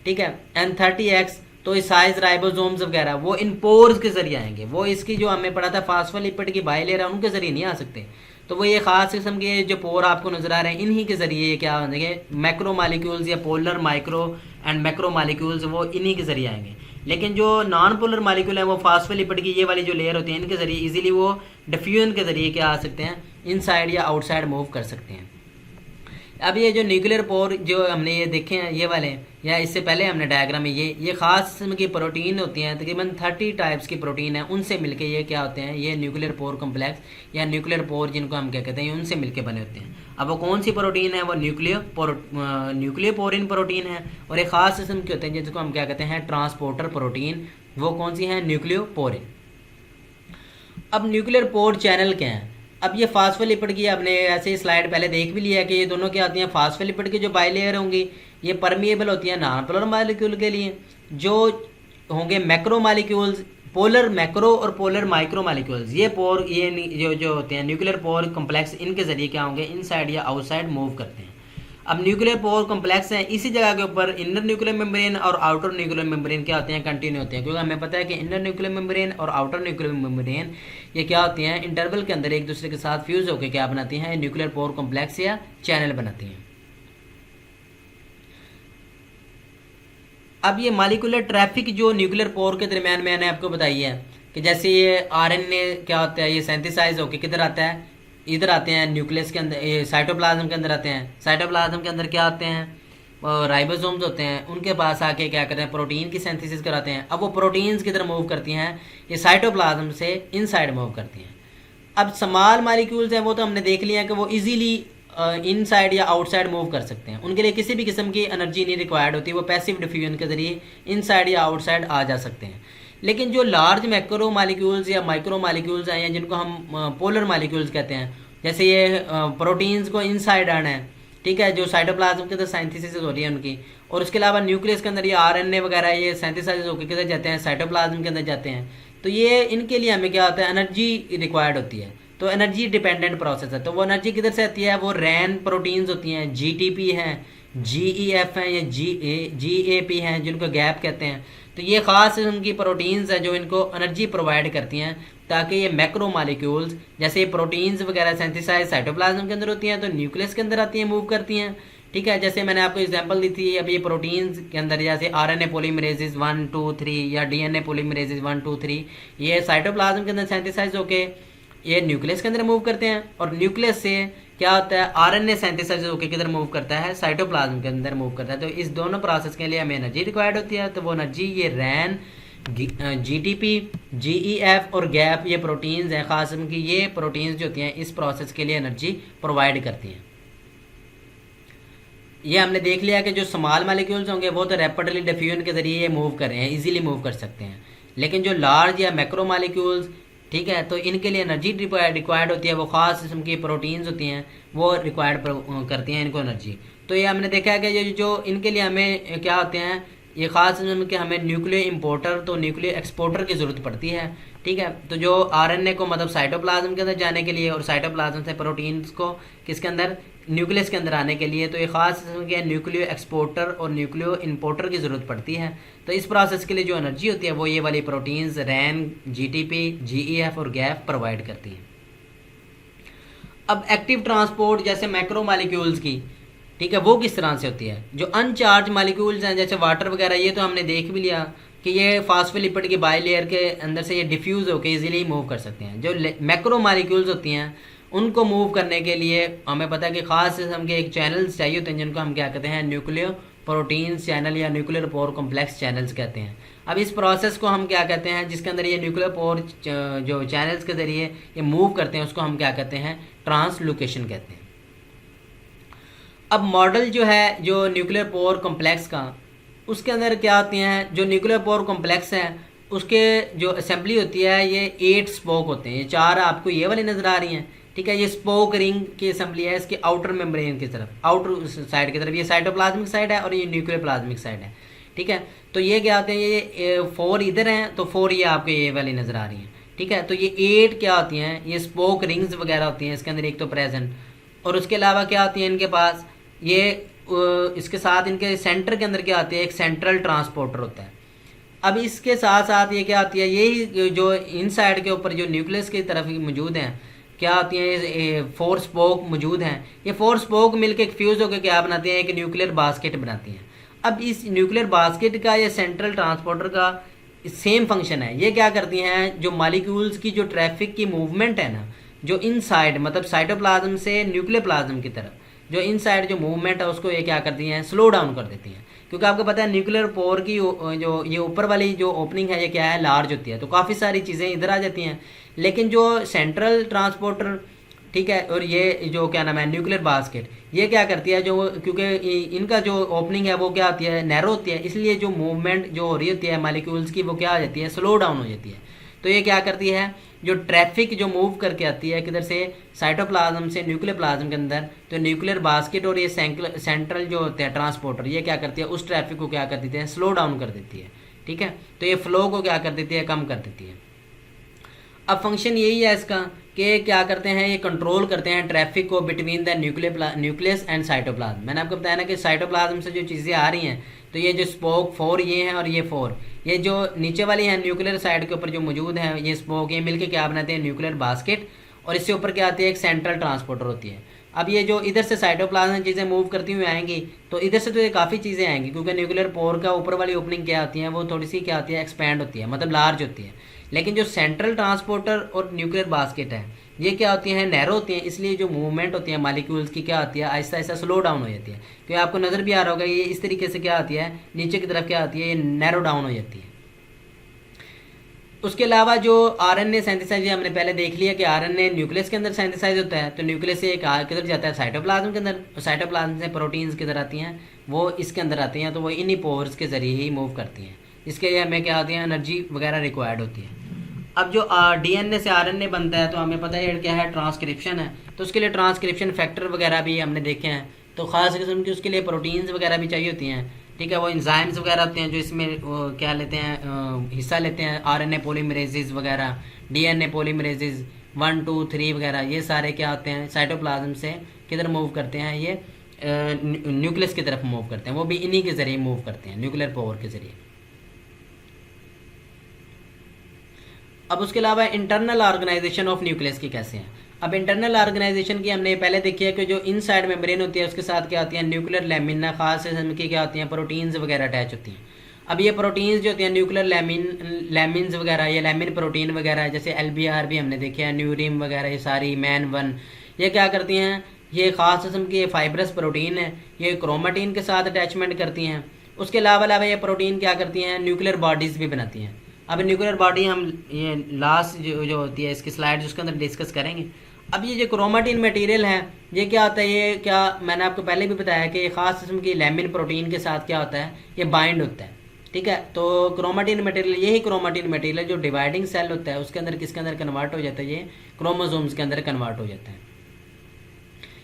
ठीक है, एंड 30x, तो इस साइज राइबोसोम्स वगैरह वो इन पोर्स के जरिए आएंगे। वो इसकी जो हमें पढ़ा था फास्फोलिपिड की बाइलेयर है, उनके जरिए नहीं आ सकते। तो वो ये खास किस्म के जो पोर आपको नजर आ रहे हैं, इन्हीं के जरिए ये क्या होंगे, मैक्रो मालिक्यूल्स या polar micro and macro molecules, वो इन्हीं के जरिए आएंगे। लेकिन जो नॉन पोलर मालिक्यूल है वो फास्फोलिपिड की ये वाली जो लेयर होती है, इनके जरिए इजीली वो डिफ्यूजन के जरिए क्या आ सकते हैं, इनसाइड या आउटसाइड मूव कर सकते हैं। अब ये जो न्यूक्लियर पोर जो हमने ये देखे हैं ये वाले, या इससे पहले हमने डायग्राम में ये खास किस्म की प्रोटीन होती हैं, तकरीबन 30 टाइप्स की प्रोटीन है, उनसे मिलके ये क्या होते हैं, ये न्यूक्लियर पोर कम्प्लेक्स या न्यूक्लियर पोर जिनको हम क्या कहते हैं, उनसे मिलके बने होते हैं। अब वो कौन सी प्रोटीन है, वो न्यूक्लियोपोरिन प्रोटीन है, और एक खास किस्म के होते हैं जिसको हम क्या कहते हैं ट्रांसपोर्टर प्रोटीन। वो कौन सी है, न्यूक्लियोपोरिन। अब न्यूक्लियर पोर चैनल क्या है, अब ये फास्फोलिपिड की आपने ऐसे ही स्लाइड पहले देख भी लिया कि ये दोनों क्या आती हैं, फास्फोलिपिड की जो बाइलेयर होंगी ये परमिएबल होती है नॉन पोलर मालिक्यूल के लिए, जो होंगे मैक्रो मालिक्यूल्स, पोलर मैक्रो और पोलर माइक्रो मालिक्यूल्स, ये पोर ये जो होते हैं न्यूक्लियर पोर कम्प्लेक्स, इनके जरिए क्या होंगे, इनसाइड या आउटसाइड मूव करते हैं। अब न्यूक्लियर पोर कम्प्लेक्स हैं, इसी जगह के ऊपर इनर न्यूक्लियर मेम्ब्रेन और आउटर न्यूक्लियर मेम्ब्रेन क्या होते हैं, कंटिन्यू होते हैं, क्योंकि हमें पता है कि इनर न्यूक्लियर मेम्ब्रेन और आउटर न्यूक्लियर मेम्ब्रेन ये क्या होती हैं, इंटरवल के अंदर एक दूसरे के साथ फ्यूज होकर क्या बनाती हैं, न्यूक्लियर पोर कम्प्लेक्स या चैनल बनाती हैं। अब ये मॉलिक्यूलर ट्रैफिक जो न्यूक्लियर पोर के दरमियान मैंने आपको बताई है कि जैसे ये आरएनए क्या होता है, ये सिंथेसाइज होकर किधर आता है, इधर आते हैं न्यूक्लियस के अंदर, ये साइटोप्लाज्म के अंदर आते हैं। साइटोप्लाज्म के अंदर क्या आते हैं, राइबोसोम्स होते हैं, उनके पास आके क्या करते हैं, प्रोटीन की सिंथेसिस कराते हैं। अब वो प्रोटीन्स किधर मूव करती हैं, ये साइटोप्लाज्म से इनसाइड मूव करती हैं। अब स्मॉल मॉलिक्यूल्स हैं वो तो हमने देख लिया कि वो इजीली इनसाइड या आउटसाइड मूव कर सकते हैं, उनके लिए किसी भी किस्म की एनर्जी नहीं रिक्वायर्ड होती, वो पैसिव डिफ्यूजन के जरिए इनसाइड या आउटसाइड आ जा सकते हैं। लेकिन जो लार्ज मैक्रो मालिक्यूल्स या माइक्रो मालिक्यूल्स हैं, या जिनको हम पोलर मालिक्यूल्स कहते हैं, जैसे ये प्रोटीन्स को इनसाइड आना है, ठीक है, जो साइटोप्लाज्म के अंदर सिंथेसिस हो रही है उनकी, और उसके अलावा न्यूक्लियस के अंदर ये आरएनए वगैरह ये सिंथेसाइज होकर किधर जाते हैं, साइटोप्लाज्म के अंदर जाते हैं। तो ये इनके लिए हमें क्या होता है, एनर्जी रिक्वायर्ड होती है, तो एनर्जी डिपेंडेंट प्रोसेस है। तो वो एनर्जी किधर से आती है, वो रैन प्रोटीन्स होती हैं, जीटीपी हैं, जीईएफ हैं, या जीएपी हैं, जिनको गैप कहते हैं। तो ये खास उनकी प्रोटीन्स हैं जो इनको एनर्जी प्रोवाइड करती हैं, ताकि ये मैक्रो मालिक्यूल्स जैसे प्रोटीन्स वगैरह सिंथेसाइज साइटोप्लाज्म के अंदर होती हैं, तो न्यूक्लियस के अंदर आती हैं, मूव करती हैं। ठीक है, जैसे मैंने आपको एग्जांपल दी थी, अब ये प्रोटीन्स के अंदर जैसे आरएनए पॉलीमरेजेस 1, 2, 3 या डीएनए पॉलीमरेजेस 1, 2, 3, ये साइटोप्लाज्म के अंदर सिंथेसाइज होके ये न्यूक्लियस के अंदर मूव करते हैं, और न्यूक्लियस से क्या होता है, आरएनए सिंथेसाइज होकर किधर मूव करता है, साइटोप्लाज्म के अंदर मूव करता है। तो इस दोनों प्रोसेस के लिए हमें एनर्जी रिक्वायर्ड होती है, तो वो एनर्जी ये रैन, जीटीपी, जीईएफ और गैप, ये प्रोटीन्स हैं खास की, ये प्रोटीन्स जो होती हैं इस प्रोसेस के लिए एनर्जी प्रोवाइड करती हैं। ये हमने देख लिया कि जो स्मॉल मालिक्यूल्स होंगे वो तो रैपिडली डिफ्यूजन के जरिए ये मूव कर रहे हैं, इजीली मूव कर सकते हैं। लेकिन जो लार्ज या मैक्रो मालिक्यूल्स, ठीक है, तो इनके लिए एनर्जी रिक्वायर्ड होती है, वो खास किस्म की प्रोटीन्स होती हैं वो रिक्वायर्ड करती हैं इनको एनर्जी। तो ये हमने देखा है कि जो इनके लिए हमें क्या होते हैं, ये खास किस्म के हमें न्यूक्लियो इंपोर्टर तो न्यूक्लियो एक्सपोर्टर की ज़रूरत पड़ती है। ठीक है, तो जो आरएनए को मतलब साइटोप्लाज्म के अंदर जाने के लिए और साइटोप्लाज्म से प्रोटीन्स को किसके अंदर, न्यूक्लियस के अंदर आने के लिए, तो ये खास किस्म के न्यूक्लियो एक्सपोर्टर और न्यूक्लियो इंपोर्टर की ज़रूरत पड़ती है। तो इस प्रोसेस के लिए जो एनर्जी होती है वो ये वाली प्रोटीन्स रैन, जीटीपी, जीईएफ और गैप प्रोवाइड करती हैं। अब एक्टिव ट्रांसपोर्ट जैसे मैक्रो मालिक्यूल्स की, ठीक है, वो किस तरह से होती है। जो अनचार्ज मालिक्यूल्स हैं जैसे वाटर वगैरह, ये तो हमने देख भी लिया कि ये फास्फोलिपिड की बाइलेयर के अंदर से ये डिफ्यूज़ होकर इजीली मूव कर सकते हैं। जो मैक्रो मालिक्यूल्स होती हैं उनको मूव करने के लिए हमें पता है कि खास किस्म के एक चैनल्स चाहिए होते हैं जिनको हम क्या कहते हैं, न्यूक्लियो प्रोटीन चैनल या न्यूक्लियर पोर कॉम्प्लेक्स चैनल्स कहते हैं। अब इस प्रोसेस को हम क्या कहते हैं, जिसके अंदर ये न्यूक्लियर पोर जो चैनल्स के ज़रिए ये मूव करते हैं उसको हम क्या कहते हैं, ट्रांसलोकेशन कहते हैं। अब मॉडल जो है जो न्यूक्लियर पोर कॉम्प्लेक्स का, उसके अंदर क्या होती हैं, जो न्यूक्लियर पोर कॉम्प्लेक्स है उसके जो असेंबली होती है ये 8 स्पोक होते हैं। ये 4 आपको ये वाली नज़र आ रही हैं, ठीक है। ये स्पोक रिंग की असेंबली है इसके आउटर मेम्ब्रेन की तरफ, आउटर साइड की तरफ। ये साइटोप्लाज्मिक साइड है और ये न्यूक्लियर प्लाज्मिक साइड है, ठीक है। तो ये क्या होते हैं, ये 4 इधर हैं तो 4 ये आपको ये वाली नज़र आ रही हैं, ठीक है। तो ये 8 क्या होती हैं, ये स्पोक रिंग्स वगैरह होती हैं इसके अंदर एक तो प्रेजेंट। और उसके अलावा क्या होती है इनके पास, ये इसके साथ इनके सेंटर के अंदर क्या आती है, एक सेंट्रल ट्रांसपोर्टर होता है। अब इसके साथ साथ ये क्या आती है, यही जो इन साइड के ऊपर जो न्यूक्लियस की तरफ मौजूद हैं क्या आती हैं, ये 4 स्पोक मौजूद हैं। ये 4 स्पोक मिलकर फ्यूज़ होकर क्या बनाती हैं, एक न्यूक्लियर बास्केट बनाती हैं। अब इस न्यूक्लियर बास्केट का या सेंट्रल ट्रांसपोर्टर का सेम फंक्शन है। ये क्या करती हैं, जो मालिक्यूल्स की जो ट्रैफिक की मूवमेंट है ना, जो इन साइड मतलब साइटोप्लाज्म से न्यूक्लियर प्लाज्म की तरफ जो इन साइड जो मूवमेंट है उसको ये क्या करती हैं, स्लो डाउन कर देती हैं। क्योंकि आपको पता है न्यूक्लियर पोर की जो ये ऊपर वाली जो ओपनिंग है ये क्या है, लार्ज होती है, तो काफ़ी सारी चीज़ें इधर आ जाती हैं। लेकिन जो सेंट्रल ट्रांसपोर्टर, ठीक है, और ये जो क्या नाम है न्यूक्लियर बास्केट, ये क्या करती है, जो क्योंकि इनका जो ओपनिंग है वो क्या होती है, नैरो होती है, इसलिए जो मूवमेंट जो हो रही होती है मालिक्यूल्स की वो क्या आ जाती है, स्लो डाउन हो जाती है। तो ये क्या करती है, जो ट्रैफिक जो मूव करके आती है किधर से, साइटोप्लाज्म से न्यूक्लियर प्लाज्म के अंदर, तो न्यूक्लियर बास्केट और ये सेंट्रल जो होते हैं ट्रांसपोर्टर, ये क्या करती है, उस ट्रैफिक को क्या कर देती है, स्लो डाउन कर देती है, ठीक है। तो ये फ्लो को क्या कर देती है, कम कर देती है। अब फंक्शन यही है इसका कि क्या करते हैं, ये कंट्रोल करते हैं ट्रैफिक को between the nucleus and cytoplasm. मैंने आपको बताया ना कि साइटोप्लाज्म से जो चीज़ें आ रही हैं, तो ये जो स्पोक 4 ये हैं और ये 4 ये जो नीचे वाली हैं न्यूक्लियर साइड के ऊपर जो मौजूद हैं ये स्पोक, ये मिलके क्या बनाते हैं, न्यूक्लियर बास्केट। और इससे ऊपर क्या आती है, एक सेंट्रल ट्रांसपोर्टर होती है। अब ये जो इधर से साइटोप्लाज्म चीज़ें मूव करती हुई आएंगी, तो इधर से तो ये काफ़ी चीज़ें आएंगी, क्योंकि न्यूक्लियर पोर का ऊपर वाली ओपनिंग क्या आती है, वो थोड़ी सी क्या आती है, एक्सपैंड होती है, मतलब लार्ज होती है। लेकिन जो सेंट्रल ट्रांसपोर्टर और न्यूक्लियर बास्केट है ये क्या होती हैं, नैरो होती हैं, इसलिए जो मूवमेंट होती है मालिक्यूल्स की क्या आती है, आहिस्ता आहिस्ता स्लो डाउन हो जाती है। तो ये आपको नज़र भी आ रहा होगा, ये इस तरीके से क्या आती है, नीचे की तरफ क्या आती है, ये नैरो डाउन हो जाती है। उसके अलावा जो आरएनए सिंथेसाइज हमने पहले देख लिया कि आरएनए न्यूक्लियस के अंदर सिंथेसाइज होता है, तो न्यूक्लियस से किधर जाता है, साइटोप्लाज्म के अंदर। साइटोप्लाज्म से प्रोटीन्स किधर आती हैं, वो इसके अंदर आती हैं, तो वो इन्हीं पोर्स के ज़रिए ही मूव करती हैं। इसके लिए हमें क्या होती है, एनर्जी वगैरह रिक्वायर्ड होती है। अब जो डीएनए से आरएनए बनता है तो हमें पता है क्या है, ट्रांसक्रिप्शन है। तो उसके लिए ट्रांसक्रिप्शन फैक्टर वगैरह भी हमने देखे हैं, तो ख़ास किस्म की उसके लिए प्रोटीन्स वगैरह भी चाहिए होती हैं, ठीक है। वो एंजाइम्स वगैरह होते हैं जो इसमें क्या लेते हैं, हिस्सा लेते हैं। आरएनए पॉलीमरेजेस वगैरह, डीएनए पॉलीमरेजेस 1 2 3 वगैरह, ये सारे क्या होते हैं, साइटोप्लाज्म से किधर मूव करते हैं, ये न्यूक्लियस की तरफ मूव करते हैं। वो भी इन्हीं के ज़रिए मूव करते हैं, न्यूक्लियर पोर के ज़रिए। अब उसके अलावा इंटरनल ऑर्गेनाइजेशन ऑफ न्यूक्लियस की कैसे हैं। अब इंटरनल ऑर्गेनाइजेशन की हमने पहले देखी है कि जो इनसाइड मेम्ब्रेन होती है उसके साथ क्या होती है, न्यूक्लियर लैमिना, खास किस्म की क्या होती हैं, प्रोटीन्स वगैरह अटैच होती हैं। अब ये प्रोटीन्स जो होती हैं न्यूक्लियर लैमिन्स वगैरह, ये लैमिन प्रोटीन वगैरह, जैसे LBR भी हमने देखे हैं, न्यूरिम वगैरह, ये सारी MAN1, ये क्या करती हैं, ये ख़ास किस्म की फाइब्रस प्रोटीन है, ये क्रोमाटीन के साथ अटैचमेंट करती हैं। उसके अलावा ये प्रोटीन क्या करती हैं, न्यूक्लियर बॉडीज़ भी बनाती हैं। अब न्यूक्लियर बॉडी हम ये लास्ट जो होती है इसकी स्लाइड उसके अंदर डिस्कस करेंगे। अब ये जो क्रोमाटिन मटेरियल है ये क्या होता है, ये क्या मैंने आपको पहले भी बताया कि ये ख़ास किस्म की लैमिन प्रोटीन के साथ क्या होता है, ये बाइंड होता है, ठीक है। तो क्रोमाटिन मटेरियल, यही क्रोमाटिन मटेरियल जो डिवाइडिंग सेल होता है उसके अंदर किसके अंदर कन्वर्ट हो जाता है, ये क्रोमोसोम्स के अंदर कन्वर्ट हो जाता है।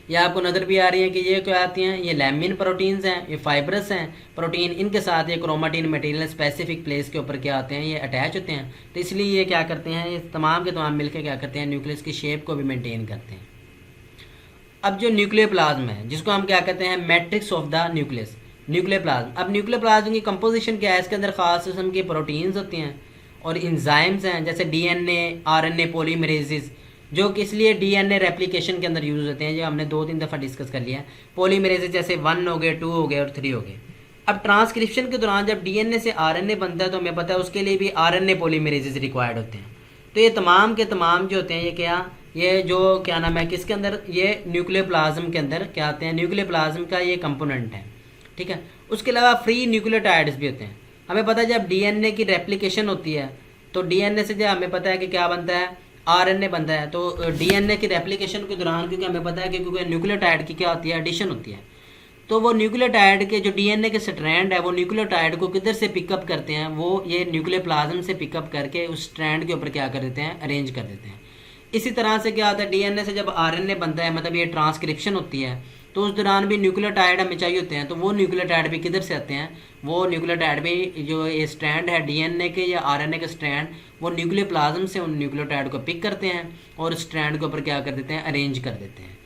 ये आपको नज़र भी आ रही है कि ये क्या आती हैं, ये लैमिन प्रोटीन्स हैं, ये फाइब्रस हैं प्रोटीन, इनके साथ ये क्रोमाटिन मटेरियल स्पेसिफिक प्लेस के ऊपर क्या आते हैं, ये अटैच होते हैं। तो इसलिए ये क्या करते हैं, ये तमाम के तमाम मिलकर क्या करते हैं, न्यूक्लियस की शेप को भी मेंटेन करते हैं। अब जो न्यूक्लियर प्लाज्म है जिसको हम क्या कहते हैं, matrix of the nucleus, nuclear plasm. अब न्यूक्लियर प्लाज्म की कंपोजिशन क्या है, इसके अंदर खास किस्म के प्रोटीन्स होते हैं और इंजाइम्स हैं, जैसे DNA RNA पॉलीमरेजेस, जो कि इसलिए DNA रेप्लिकेशन के अंदर यूज़ होते हैं, जो हमने 2-3 दफ़ा डिस्कस कर लिया है। पॉलीमरेजेस जैसे 1 हो गए, 2 हो गए और 3 हो गए। अब ट्रांसक्रिप्शन के दौरान जब DNA से RNA बनता है तो हमें पता है उसके लिए भी RNA पॉलीमरेजेस रिक्वायर्ड होते हैं। तो ये तमाम के तमाम जो होते हैं, ये क्या, ये जो क्या नाम है, किसके अंदर, ये न्यूक्लियर प्लाज्म के अंदर क्या आते हैं, न्यूक्लियर प्लाज्म का ये कंपोनेंट है, ठीक है। उसके अलावा फ्री न्यूक्लियोटाइड्स भी होते हैं। हमें पता है जब डीएनए की रेप्लिकेशन होती है तो डीएनए से जो हमें पता है कि क्या बनता है, आरएनए बनता है। तो डीएनए की रेप्लिकेशन के दौरान क्योंकि हमें पता है कि क्योंकि न्यूक्लियोटाइड की क्या होती है, एडिशन होती है, तो वो न्यूक्लियोटाइड के जो डीएनए के स्ट्रैंड है वो न्यूक्लियोटाइड को किधर से पिकअप करते हैं, वो ये न्यूक्लियोप्लाज्म से पिकअप करके उस स्ट्रैंड के ऊपर क्या कर देते हैं, अरेंज कर देते हैं। इसी तरह से क्या होता है, डीएनए से जब आरएनए बनता है, मतलब ये ट्रांसक्रिप्शन होती है, तो उस दौरान भी न्यूक्लियोटाइड हमें चाहिए होते हैं। तो वो न्यूक्लियोटाइड भी किधर से आते हैं, वो न्यूक्लियोटाइड भी जो ये स्ट्रैंड है डीएनए के या आरएनए के स्ट्रैंड, वो न्यूक्लियोप्लाज्म से उन न्यूक्लियोटाइड को पिक करते हैं और स्ट्रैंड के ऊपर क्या कर देते हैं, अरेंज कर देते हैं।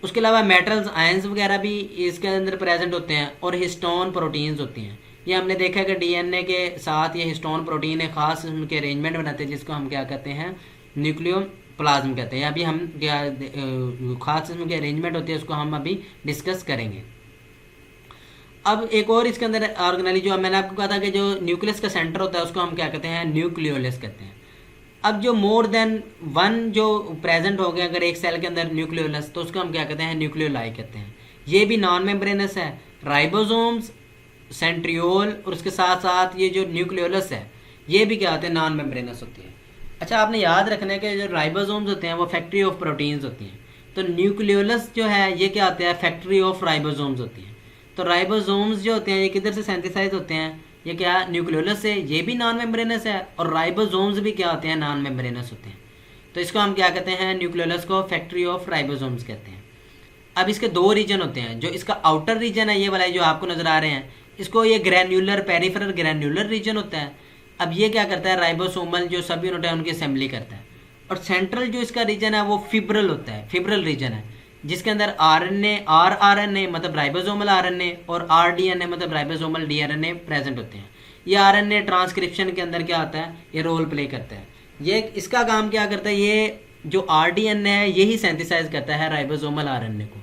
उसके अलावा मेटल्स, आयंस वगैरह भी इसके अंदर प्रेजेंट होते हैं और हिस्टोन प्रोटीन्स होती हैं। ये हमने देखा है कि डीएनए के साथ ये हिस्टोन प्रोटीन है, ख़ास उनके अरेंजमेंट बनाते हैं जिसको हम क्या कहते हैं, न्यूक्लियोप्लाज्म कहते हैं। अभी हम क्या खास किस्म की अरेंजमेंट होती है उसको हम अभी डिस्कस करेंगे। अब एक और इसके अंदर ऑर्गेनेली जो मैंने आपको कहा था कि जो न्यूक्लियस का सेंटर होता है उसको हम क्या कहते हैं, न्यूक्लियोलस कहते हैं। अब जो मोर देन वन जो प्रेजेंट हो गया अगर एक सेल के अंदर न्यूक्लियोलस, तो उसको हम क्या कहते हैं, न्यूक्लियोलाई कहते हैं। ये भी नॉन मेम्ब्रेनस है। राइबोसोम्स, सेंट्रियोल और उसके साथ साथ ये जो न्यूक्लियोलस है ये भी क्या होते हैं, नॉन मेम्ब्रेनस होती है। अच्छा, आपने याद रखना है कि जो राइबोसोम्स होते हैं वो फैक्ट्री ऑफ प्रोटीन्स होती हैं, तो न्यूक्लियोलस जो है ये क्या होता है, फैक्ट्री ऑफ राइबोसोम्स होती है। तो राइबोसोम्स जो होते हैं ये किधर से सिंथेसाइज होते हैं, ये क्या, न्यूक्लियोलस से, ये भी नॉन मेम्ब्रेनस है। और राइबोसोम्स भी क्या होते हैं, नॉन मेम्ब्रेनस होते हैं। तो इसको हम क्या कहते हैं, न्यूक्लियोलस को फैक्ट्री ऑफ राइबोसोम्स कहते हैं। अब इसके दो रीजन होते हैं। जो इसका आउटर रीजन है ये वाला जो आपको नजर आ रहे हैं, इसको ये ग्रैन्युलर, पेरिफेरल ग्रैन्युलर रीजन होता है। अब ये क्या करता है, राइबोसोमल जो सब यूनिट है उनकी असेंबली करता है। और सेंट्रल जो इसका रीजन है वो फिब्रल होता है, फिब्रल रीजन है, जिसके अंदर आरएनए, आरएनए मतलब राइबोसोमल आरएनए और आरडीएनए मतलब राइबोसोमल डीआरएनए प्रेजेंट होते हैं। ये आरएनए ट्रांसक्रिप्शन के अंदर क्या आता है, ये रोल प्ले करता है। ये इसका काम क्या करता है, ये जो आरडीएनए है यही सिंथेसाइज करता है राइबोसोमल आरएनए को।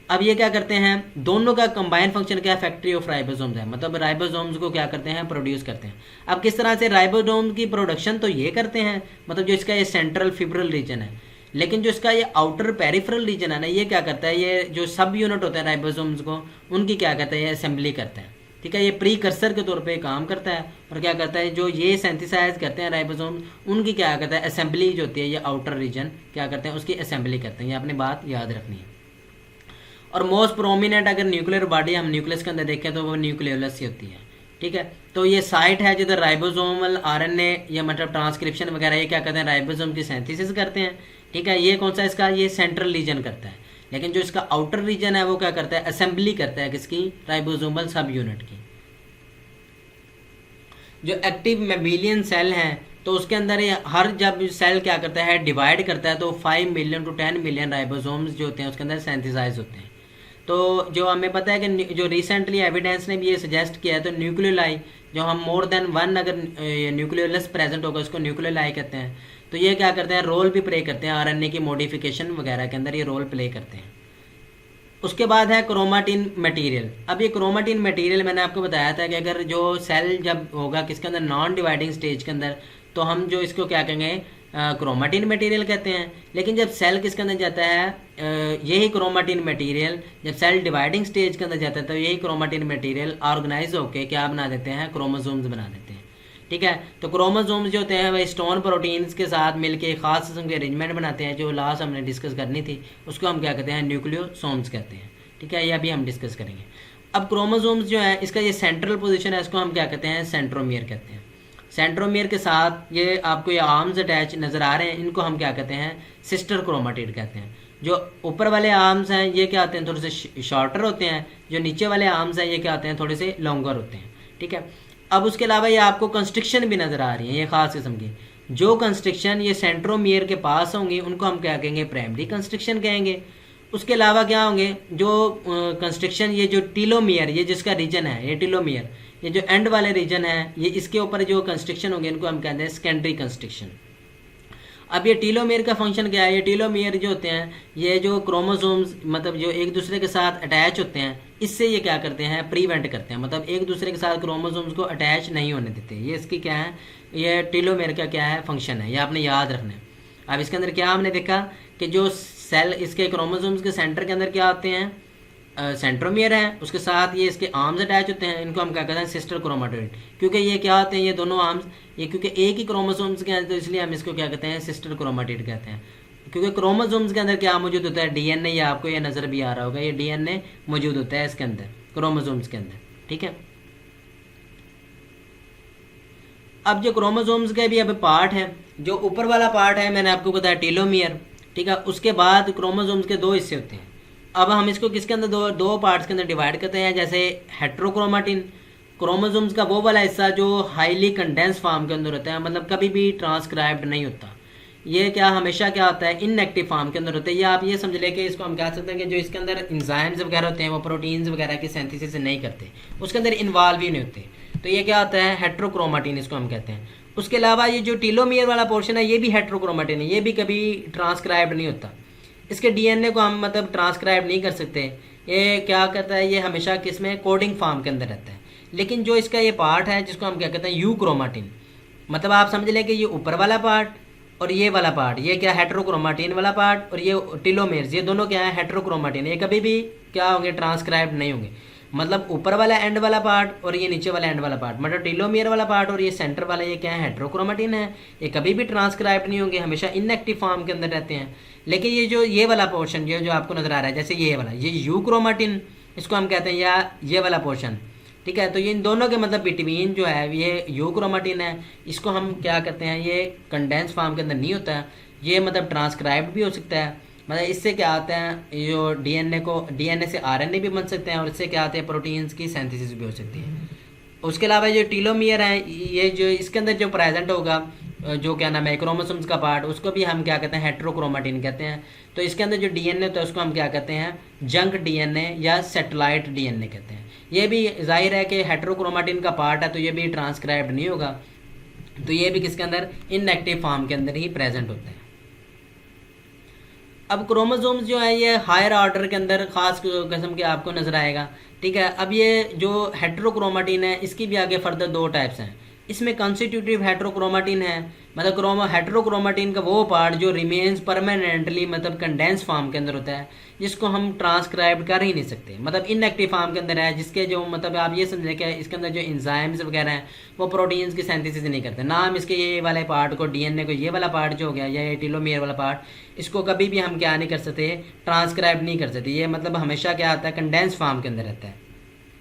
अब ये क्या करते हैं, दोनों का कंबाइन फंक्शन क्या है, फैक्ट्री ऑफ राइबोसोम्स है, मतलब राइबोसोम्स को क्या करते हैं, प्रोड्यूस करते हैं। अब किस तरह से राइबोसोम की प्रोडक्शन तो ये करते हैं, मतलब जो इसका ये सेंट्रल फिब्रल रीजन है, लेकिन जो इसका ये आउटर पेरिफेरल रीजन है ना, ये क्या करता है, ये जो सब यूनिट होते हैं राइबोसोम्स को, उनकी क्या करता है, ये असेंबली करता है। ठीक है, ये प्रीकर्सर के तौर पे काम करता है और क्या करता है, जो ये सिंथेसाइज करते हैं राइबोसोम, उनकी क्या करता है, असेंबली जो होती है, ये आउटर रीजन क्या करते हैं, उसकी असेंबली करते हैं। ये आपने बात याद रखनी है। और मोस्ट प्रोमिनेंट अगर न्यूक्लियर बॉडी हम न्यूक्लियस के अंदर देखें तो वो न्यूक्लियोलस ही होती है। ठीक है, तो ये साइट है जिधर राइबोसोमल आरएनए या मतलब ट्रांसक्रिप्शन वगैरह ये क्या करते हैं, राइबोसोम की सिंथेसिस करते हैं। ठीक है, ये कौन सा इसका, ये सेंट्रल रीजन करता है। लेकिन जो इसका आउटर रीजन है वो क्या करता है, असेंबली करता है किसकी, राइबोसोमल सब यूनिट की। जो एक्टिव मेमिलियन सेल है तो उसके अंदर ये हर जब सेल क्या करता है, डिवाइड करता है, तो 5 मिलियन to 10 मिलियन राइबोसोम्स जो होते हैं उसके अंदर सिंथेसाइज होते हैं। तो जो हमें पता है कि जो रिसेंटली एविडेंस ने भी ये सजेस्ट किया है, तो न्यूक्लियोलाई जो हम मोर देन वन अगर न्यूक्लियोलस प्रेजेंट होगा उसको न्यूक्लियोलाई कहते हैं। तो ये क्या करते हैं, रोल भी प्ले करते हैं, आरएनए की मॉडिफिकेशन वगैरह के अंदर ये रोल प्ले करते हैं। उसके बाद है क्रोमाटिन मटेरियल। अब ये क्रोमाटिन मटेरियल मैंने आपको बताया था कि अगर जो सेल जब होगा किसके अंदर, नॉन डिवाइडिंग स्टेज के अंदर, तो हम जो इसको क्या कहेंगे, क्रोमाटिन मटेरियल कहते हैं। लेकिन जब सेल किसके अंदर जाता है, यही क्रोमाटिन मटेरियल जब सेल डिवाइडिंग स्टेज के अंदर जाता है तो यही क्रोमाटिन मटेरियल ऑर्गेनाइज होकर क्या बना देते हैं, क्रोमोसोम्स बना देते हैं। ठीक है, तो क्रोमोसोम्स जो होते हैं वह स्टोन प्रोटीन्स के साथ मिलके खास किस्म के अरेंजमेंट बनाते हैं। जो लास्ट हमने डिस्कस करनी थी उसको हम क्या कहते हैं, न्यूक्लियोसोम्स कहते हैं। ठीक है, ये अभी हम डिस्कस करेंगे। अब क्रोमोसोम्स जो है इसका ये सेंट्रल पोजीशन है, इसको हम क्या कहते हैं, सेंट्रोमियर कहते हैं। सेंट्रोमियर के साथ ये आपको ये आर्म्स अटैच नज़र आ रहे हैं, इनको हम क्या कहते हैं, सिस्टर क्रोमाटिड कहते हैं। जो ऊपर वाले आर्म्स हैं ये क्या होते हैं, थोड़े से शॉर्टर होते हैं। जो नीचे वाले आर्म्स हैं ये क्या होते हैं, थोड़े से लॉन्गर होते हैं। ठीक है, अब उसके अलावा ये आपको कंस्ट्रिक्शन भी नज़र आ रही है, ये खास किस्म की। जो कंस्ट्रिक्शन ये सेंट्रोमियर के पास होंगी उनको हम क्या कहेंगे, प्राइमरी कंस्ट्रिक्शन कहेंगे। उसके अलावा क्या होंगे, जो कंस्ट्रिक्शन ये जो टीलोमियर, ये जिसका रीजन है, ये टीलोमियर, ये जो एंड वाले रीजन है, ये इसके ऊपर जो कंस्ट्रिक्शन होंगे इनको हम कहते हैं सेकेंडरी कंस्ट्रिक्शन। अब ये टीलोमियर का फंक्शन क्या है, ये टीलोमियर जो होते हैं ये जो क्रोमोसोम्स मतलब जो एक दूसरे के साथ अटैच होते हैं, इससे ये क्या करते हैं, प्रिवेंट करते हैं, मतलब एक दूसरे के साथ क्रोमोसोम्स को अटैच नहीं होने देते। ये इसकी क्या है, ये टीलोमियर का क्या है, फंक्शन है, ये आपने याद रखना है। अब इसके अंदर क्या हमने देखा कि जो सेल इसके क्रोमोसोम्स के सेंटर के अंदर क्या होते हैं, सेंट्रोमियर है, उसके साथ ये इसके आर्म्स अटैच होते हैं, इनको हम क्या कहते हैं सिस्टर क्रोमाटिड। क्योंकि ये क्या होते हैं, ये दोनों आर्म्स ये क्योंकि एक ही क्रोमोसोम्स के हैं तो इसलिए हम इसको क्या कहते हैं सिस्टर क्रोमाटिड कहते हैं। क्योंकि क्रोमोसोम्स के अंदर क्या मौजूद होता है, डीएनए, या आपको ये नज़र भी आ रहा होगा, ये डीएनए मौजूद होता है इसके अंदर, क्रोमोसोम्स के अंदर। ठीक है, अब जो क्रोमोसोम्स के भी अब पार्ट है, जो ऊपर वाला पार्ट है मैंने आपको बताया टीलोमियर। ठीक है, उसके बाद क्रोमोसोम्स के दो हिस्से होते हैं। अब हम इसको किसके अंदर दो पार्ट्स के अंदर डिवाइड करते हैं, जैसे हेट्रोक्रोमाटिन, क्रोमोसोम्स का वो वाला हिस्सा जो हाईली कंडेंस फॉर्म के अंदर होता है, मतलब कभी भी ट्रांसक्राइब्ड नहीं होता। ये क्या हमेशा क्या होता है, इनएक्टिव फॉर्म के अंदर होता है। या आप ये समझ लें कि इसको हम कह सकते हैं कि जो इसके अंदर इंजाइम्स वगैरह होते हैं वो प्रोटीन्स वगैरह की सिंथेसिस नहीं करते, उसके अंदर इन्वॉल्व ही नहीं होते। तो ये क्या होता है, हेट्रोक्रोमाटिन इसको हम कहते हैं। उसके अलावा ये जो टीलोमियर वाला पोर्शन है ये भी हेट्रोक्रोमाटिन है, ये भी कभी ट्रांसक्राइब्ड नहीं होता। इसके डीएनए को हम मतलब ट्रांसक्राइब नहीं कर सकते। ये क्या करता है, ये हमेशा किस में, कोडिंग फॉर्म के अंदर रहता है। लेकिन जो इसका ये पार्ट है जिसको हम क्या कहते हैं यू क्रोमाटिन, मतलब आप समझ लें कि ये ऊपर वाला पार्ट और ये वाला पार्ट, ये क्या हेट्रोक्रोमाटिन वाला पार्ट, और ये टीलोमेर्स, ये दोनों क्या है हेट्रोक्रोमाटिन, ये कभी भी क्या होंगे, ट्रांसक्राइब नहीं होंगे। मतलब ऊपर वाला एंड वाला पार्ट और ये नीचे वाला एंड वाला पार्ट, मतलब टीलोमियर वाला पार्ट और ये सेंटर वाला, ये क्या है, हेट्रोक्रोमाटिन है। ये कभी भी ट्रांसक्राइब नहीं होंगे, हमेशा इनएक्टिव फॉर्म के अंदर रहते हैं। लेकिन ये वाला पोर्शन ये जो आपको नजर आ रहा है, जैसे ये वाला, ये यू क्रोमाटिन इसको हम कहते हैं, या ये वाला पोर्शन। ठीक है, तो ये इन दोनों के मतलब बिटवीन जो है ये यू क्रोमाटिन है, इसको हम क्या कहते हैं, ये कंडेंस फॉर्म के अंदर नहीं होता है, ये मतलब ट्रांसक्राइब्ड भी हो सकता है। मतलब इससे क्या आता है, जो डीएनए से आरएनए भी बन सकते हैं, और इससे क्या आते हैं, प्रोटीन्स की सिंथेसिस भी हो सकती है। उसके अलावा जो टीलोमियर है, ये जो इसके अंदर जो प्रेजेंट होगा, जो क्या नाम है क्रोमोसोम्स का पार्ट, उसको भी हम क्या कहते हैं, हेट्रोक्रोमाटिन कहते हैं। तो इसके अंदर जो डीएनए होता है उसको हम क्या कहते हैं, जंक डीएनए या सैटेलाइट डीएनए कहते हैं। ये भी जाहिर है कि हेट्रोक्रोमाटिन का पार्ट है, तो ये भी ट्रांसक्राइब्ड नहीं होगा, तो ये भी किसके अंदर, इनएक्टिव फॉर्म के अंदर ही प्रेजेंट होते हैं। अब क्रोमोसोम्स जो है ये हायर ऑर्डर के अंदर खास किस्म के आपको नजर आएगा। ठीक है, अब ये जो हेट्रोक्रोमाटिन है इसकी भी आगे फर्दर दो टाइप्स हैं। इसमें कॉन्स्टिट्यूटिव हेट्रोक्रोमाटिन है, मतलब हेट्रोक्रोमाटिन का वो पार्ट जो रिमेन्स परमानेंटली मतलब कंडेंस फॉर्म के अंदर होता है, जिसको हम ट्रांसक्राइब कर ही नहीं सकते, मतलब इनएक्टिव फॉर्म के अंदर है, जिसके जो मतलब आप ये समझें कि इसके अंदर जो इंजाइम्स वगैरह हैं वो प्रोटीन्स की सिंथेसिस नहीं करते। ना हम इसके ये वाले पार्ट को, डीएनए को, ये वाला पार्ट जो हो गया या ये टीलोमियर वाला पार्ट, इसको कभी भी हम क्या नहीं कर सकते, ट्रांसक्राइब नहीं कर सकते। ये मतलब हमेशा क्या आता है, कंडेंस फॉर्म के अंदर रहता है।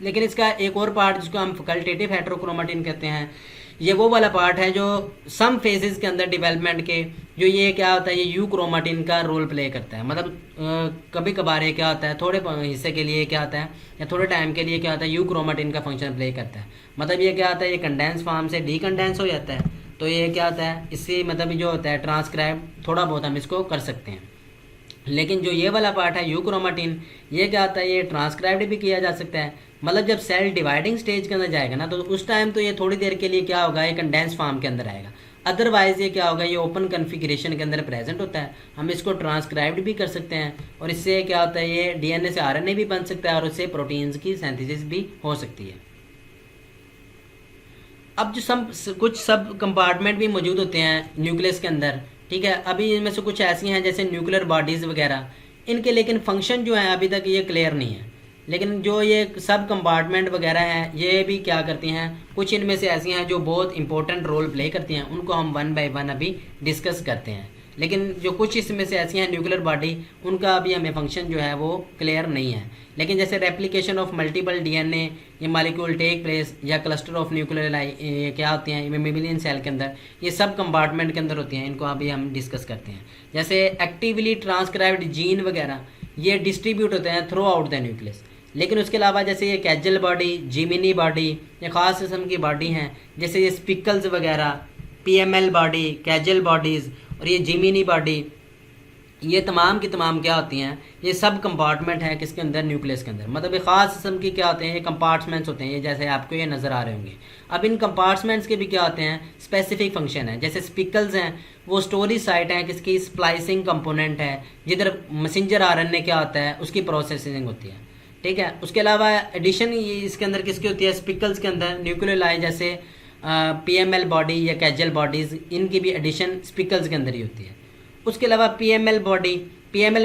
लेकिन इसका एक और पार्ट जिसको हम फैकल्टेटिव हेट्रोक्रोमाटिन कहते हैं, ये वो वाला पार्ट है जो सम फेजेस के अंदर डेवलपमेंट के, जो ये क्या होता है, ये यू क्रोमाटिन का रोल प्ले करता है। मतलब कभी कभार ये क्या होता है, थोड़े हिस्से के लिए क्या होता है, या थोड़े टाइम के लिए क्या होता है, यू क्रोमाटिन का फंक्शन प्ले करता है। मतलब ये क्या होता है, ये कंडेंस फॉर्म से डीकंडेंस हो जाता है, तो ये क्या होता है, इससे मतलब जो होता है ट्रांसक्राइब थोड़ा बहुत हम इसको कर सकते हैं। लेकिन जो ये वाला पार्ट है यू क्रोमाटिन, ये क्या होता है, ये ट्रांसक्राइब्ड भी किया जा सकता है। मतलब जब सेल डिवाइडिंग स्टेज के अंदर जाएगा ना, तो उस टाइम तो ये थोड़ी देर के लिए क्या होगा, ये कंडेंस फॉर्म के अंदर आएगा। अदरवाइज ये क्या होगा, ये ओपन कन्फिगरेशन के अंदर प्रेजेंट होता है, हम इसको ट्रांसक्राइब्ड भी कर सकते हैं, और इससे क्या होता है, ये डीएनए से आरएनए भी बन सकता है, और उससे प्रोटीन्स की सिंथेसिस भी हो सकती है। अब जो कुछ सब कंपार्टमेंट भी मौजूद होते हैं न्यूक्लियस के अंदर। ठीक है, अभी इनमें से कुछ ऐसी हैं जैसे न्यूक्लियर बॉडीज़ वगैरह, इनके लेकिन फंक्शन जो है अभी तक ये क्लियर नहीं है। लेकिन जो ये सब कंपार्टमेंट वगैरह हैं ये भी क्या करती हैं, कुछ इनमें से ऐसी हैं जो बहुत इंपॉर्टेंट रोल प्ले करती हैं, उनको हम वन बाय वन अभी डिस्कस करते हैं। लेकिन जो कुछ इसमें से ऐसी हैं न्यूक्लियर बॉडी, उनका अभी हमें फंक्शन जो है वो क्लियर नहीं है। लेकिन जैसे रेप्लिकेशन ऑफ मल्टीपल डीएनए, ये मॉलिक्यूल टेक प्लेस, या क्लस्टर ऑफ न्यूक्लियर ये क्या होती हैं मेमिलियन सेल के अंदर, ये सब कंपार्टमेंट के अंदर होती हैं, इनको अभी हम डिस्कस करते हैं। जैसे एक्टिवली ट्रांसक्राइब्ड जीन वगैरह ये डिस्ट्रीब्यूट होते हैं थ्रू आउट द न्यूक्लियस। लेकिन उसके अलावा जैसे ये कैजल बॉडी, जिमिनी बॉडी, ये ख़ास किस्म की बॉडी हैं, जैसे ये स्पिकल्स वगैरह, पीएमएल बॉडी, कैजल बॉडीज़ और ये जिमिनी बॉडी, ये तमाम की तमाम क्या होती हैं, ये सब कंपार्टमेंट है किसके अंदर, न्यूक्लियस के अंदर। मतलब ये ख़ास किस्म की क्या होते हैं, ये कंपार्टमेंट्स होते हैं, ये जैसे आपको ये नज़र आ रहे होंगे। अब इन कंपार्टमेंट्स के भी क्या होते हैं, स्पेसिफिक फंक्शन है। जैसे स्पिकल्स हैं वो स्टोरेज साइट है किसकी, स्प्लाइसिंग कंपोनेंट है, जिधर मैसेंजर आरएनए क्या होता है उसकी प्रोसेसिंग होती है। ठीक है, उसके अलावा एडिशन इसके अंदर किसकी होती है, स्पिकल्स के अंदर न्यूक्लियोलाई जैसे पीएमएल बॉडी या कैजल बॉडीज़, इनकी भी एडिशन स्पिकल्स के अंदर ही होती है। उसके अलावा पीएमएल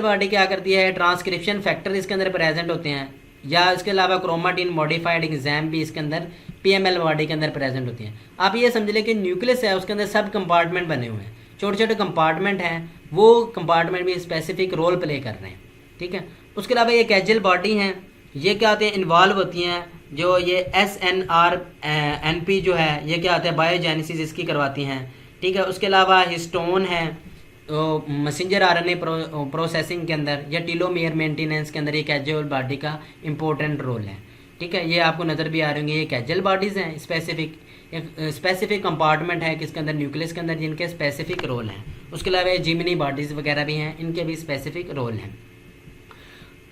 बॉडी क्या करती है, ट्रांसक्रिप्शन फैक्टर इसके अंदर प्रेजेंट होते हैं, या इसके अलावा क्रोमाटिन मॉडिफाइड एग्जाम भी इसके अंदर पीएमएल बॉडी के अंदर प्रेजेंट होती हैं। आप ये समझ लें कि न्यूक्लियस है उसके अंदर सब कंपार्टमेंट बने हुए हैं, छोटे छोटे कंपार्टमेंट हैं, वो कंपार्टमेंट भी स्पेसिफिक रोल प्ले कर रहे हैं, ठीक है। उसके अलावा ये कैजुअल बॉडी हैं, ये क्या होते हैं, इन्वॉल्व होती हैं, जो ये SNRNP जो है ये क्या होता है, बायोजेनेसिस इसकी करवाती हैं, ठीक है। उसके अलावा हिस्टोन है मैसेंजर RNA प्रोसेसिंग के अंदर या टीलोमियर मेंटेनेंस के अंदर ये कैजुअल बॉडी का इंपॉर्टेंट रोल है, ठीक है। ये आपको नज़र भी आ रहे होंगे, ये कैजुअल बॉडीज़ हैं, स्पेसिफिक कंपार्टमेंट है किसके अंदर, न्यूक्लियस के अंदर, जिनके स्पेसिफिक रोल हैं। उसके अलावा ये जिमिनी बॉडीज़ वगैरह भी हैं, इनके भी स्पेसिफिक रोल हैं।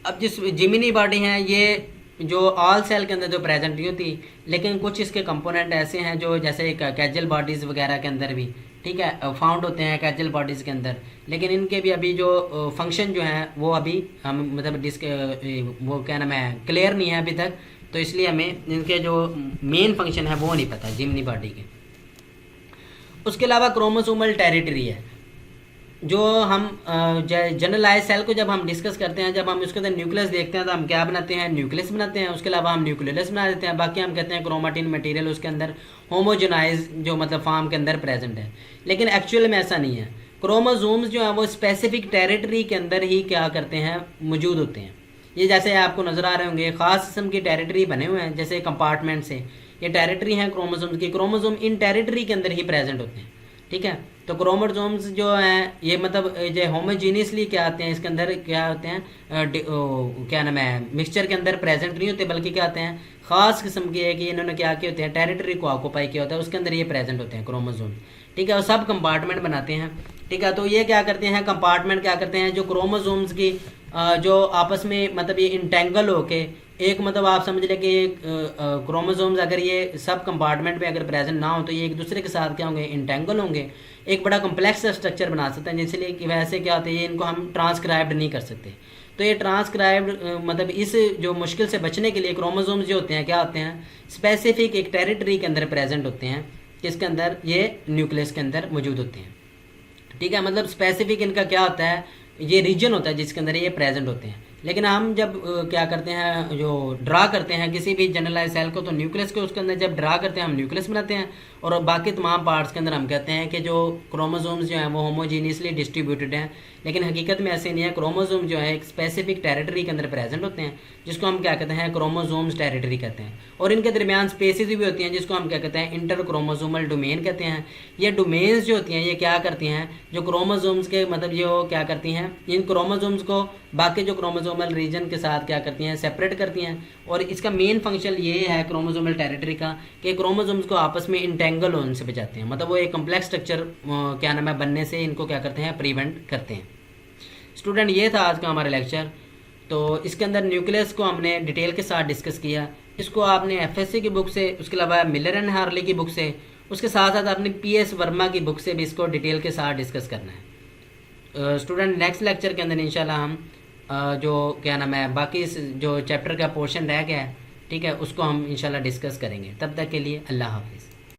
अब जिस जिमिनी बॉडी हैं ये जो ऑल सेल के अंदर जो प्रेजेंट नहीं होती, लेकिन कुछ इसके कंपोनेंट ऐसे हैं जो जैसे कैजुअल बॉडीज़ वगैरह के अंदर भी, ठीक है, फाउंड होते हैं कैजुअल बॉडीज़ के अंदर, लेकिन इनके भी अभी जो फंक्शन जो हैं वो अभी हम मतलब वो क्या नाम है, क्लियर नहीं है अभी तक, तो इसलिए हमें इनके जो मेन फंक्शन है वो नहीं पता जिमिनी बॉडी के। उसके अलावा क्रोमोसोमल टेरिटरी है, जो हम जनरलाइज सेल को जब हम डिस्कस करते हैं, जब हम उसके अंदर न्यूक्लियस देखते हैं तो हम क्या बनाते हैं, न्यूक्लियस बनाते हैं। उसके अलावा हम न्यूक्लियस बना देते हैं, बाकी हम कहते हैं क्रोमाटिन मटेरियल उसके अंदर होमोजेनाइज जो मतलब फॉर्म के अंदर प्रेजेंट है, लेकिन एक्चुअल में ऐसा नहीं है। क्रोमोसोम्स जो हैं वो स्पेसिफिक टेरिटरी के अंदर ही क्या करते हैं, मौजूद होते हैं। ये जैसे आपको नज़र आ रहे होंगे ख़ास किस्म की टेरिटरी बने हुए हैं, जैसे कंपार्टमेंट से ये टेरिटरी हैं क्रोमोसोम्स की, क्रोमोसोम इन टेरिटरी के अंदर ही प्रेजेंट होते हैं, ठीक है। तो क्रोमोसोम्स जो हैं ये मतलब जो होमोजीनियसली क्या आते हैं, इसके अंदर क्या होते हैं, क्या नाम है, मिक्सचर के अंदर प्रेजेंट नहीं होते, बल्कि क्या आते हैं, ख़ास किस्म की है कि इन्होंने क्या किए होते हैं, टेरिटरी को ऑक्यूपाई किया होता है, उसके अंदर ये प्रेजेंट होते हैं क्रोमोसोम, ठीक है। और सब कंपार्टमेंट बनाते हैं, ठीक है। तो ये क्या करते हैं, कंपार्टमेंट क्या करते हैं, जो क्रोमोसोम्स की जो आपस में मतलब ये इंटेंगल होके एक मतलब आप समझ लें कि क्रोमोसोम्स अगर ये सब कंपार्टमेंट में अगर प्रेजेंट ना हो तो ये एक दूसरे के साथ क्या होंगे, इंटेंगल होंगे, एक बड़ा कम्प्लेक्स स्ट्रक्चर बना सकते हैं, जिसलिए कि वैसे क्या होता है, ये इनको हम ट्रांसक्राइब्ड नहीं कर सकते। तो ये ट्रांसक्राइब्ड मतलब इस जो मुश्किल से बचने के लिए क्रोमोसोम्स जो होते हैं क्या होते हैं, स्पेसिफिक एक टेरिटरी के अंदर प्रेजेंट होते हैं, किसके अंदर, ये न्यूक्लियस के अंदर मौजूद होते हैं, ठीक है। मतलब स्पेसिफिक इनका क्या होता है, ये रीजन होता है जिसके अंदर ये प्रेजेंट होते हैं। लेकिन हम जब क्या करते हैं, जो ड्रा करते हैं किसी भी जनरलाइज सेल को, तो न्यूक्लियस के उसके अंदर जब ड्रा करते हैं हम न्यूक्लियस बनाते हैं, और बाकी तमाम पार्ट्स के अंदर हम कहते हैं कि जो क्रोमोसोम्स जो हैं वो होमोजीनियसली डिस्ट्रीब्यूटेड हैं, लेकिन हकीकत में ऐसे नहीं है। क्रोमोसोम जो है एक स्पेसिफिक टेरिटरी के अंदर प्रेजेंट होते हैं, जिसको हम क्या कहते हैं, क्रोमोसोम्स टेरिटरी कहते हैं, और इनके दरमियान स्पेसिस भी होती हैं, जिसको हम क्या कहते हैं, इंटर क्रोमोसोमल डोमेन कहते हैं। ये डोमेन्स जो होती हैं ये क्या करती हैं, जो क्रोमोसोम्स के मतलब ये क्या करती हैं, इन क्रोमोसोम्स को बाकी जो क्रोमोसोमल रीजन के साथ क्या करती हैं, सेपरेट करती हैं। और इसका मेन फंक्शन ये है क्रोमोसोमल टेरिटरी का कि क्रोमोसोम्स को आपस में इंटेंगल होने से बचाते हैं, मतलब वो एक कम्प्लेक्स स्ट्रक्चर क्या नाम है बनने से इनको क्या करते हैं, प्रिवेंट करते हैं। स्टूडेंट ये था आज का हमारा लेक्चर। तो इसके अंदर न्यूक्लियस को हमने डिटेल के साथ डिस्कस किया। इसको आपने FSC की बुक से, उसके अलावा मिलर एंड हार्ले की बुक से, उसके साथ साथ आपने PS वर्मा की बुक से भी इसको डिटेल के साथ डिस्कस करना है। स्टूडेंट नेक्स्ट लेक्चर के अंदर इंशाल्लाह हम जो क्या नाम है बाकी जो चैप्टर का पोर्शन रह गया है, ठीक है, उसको हम इंशाल्लाह डिस्कस करेंगे। तब तक के लिए अल्लाह हाफिज़।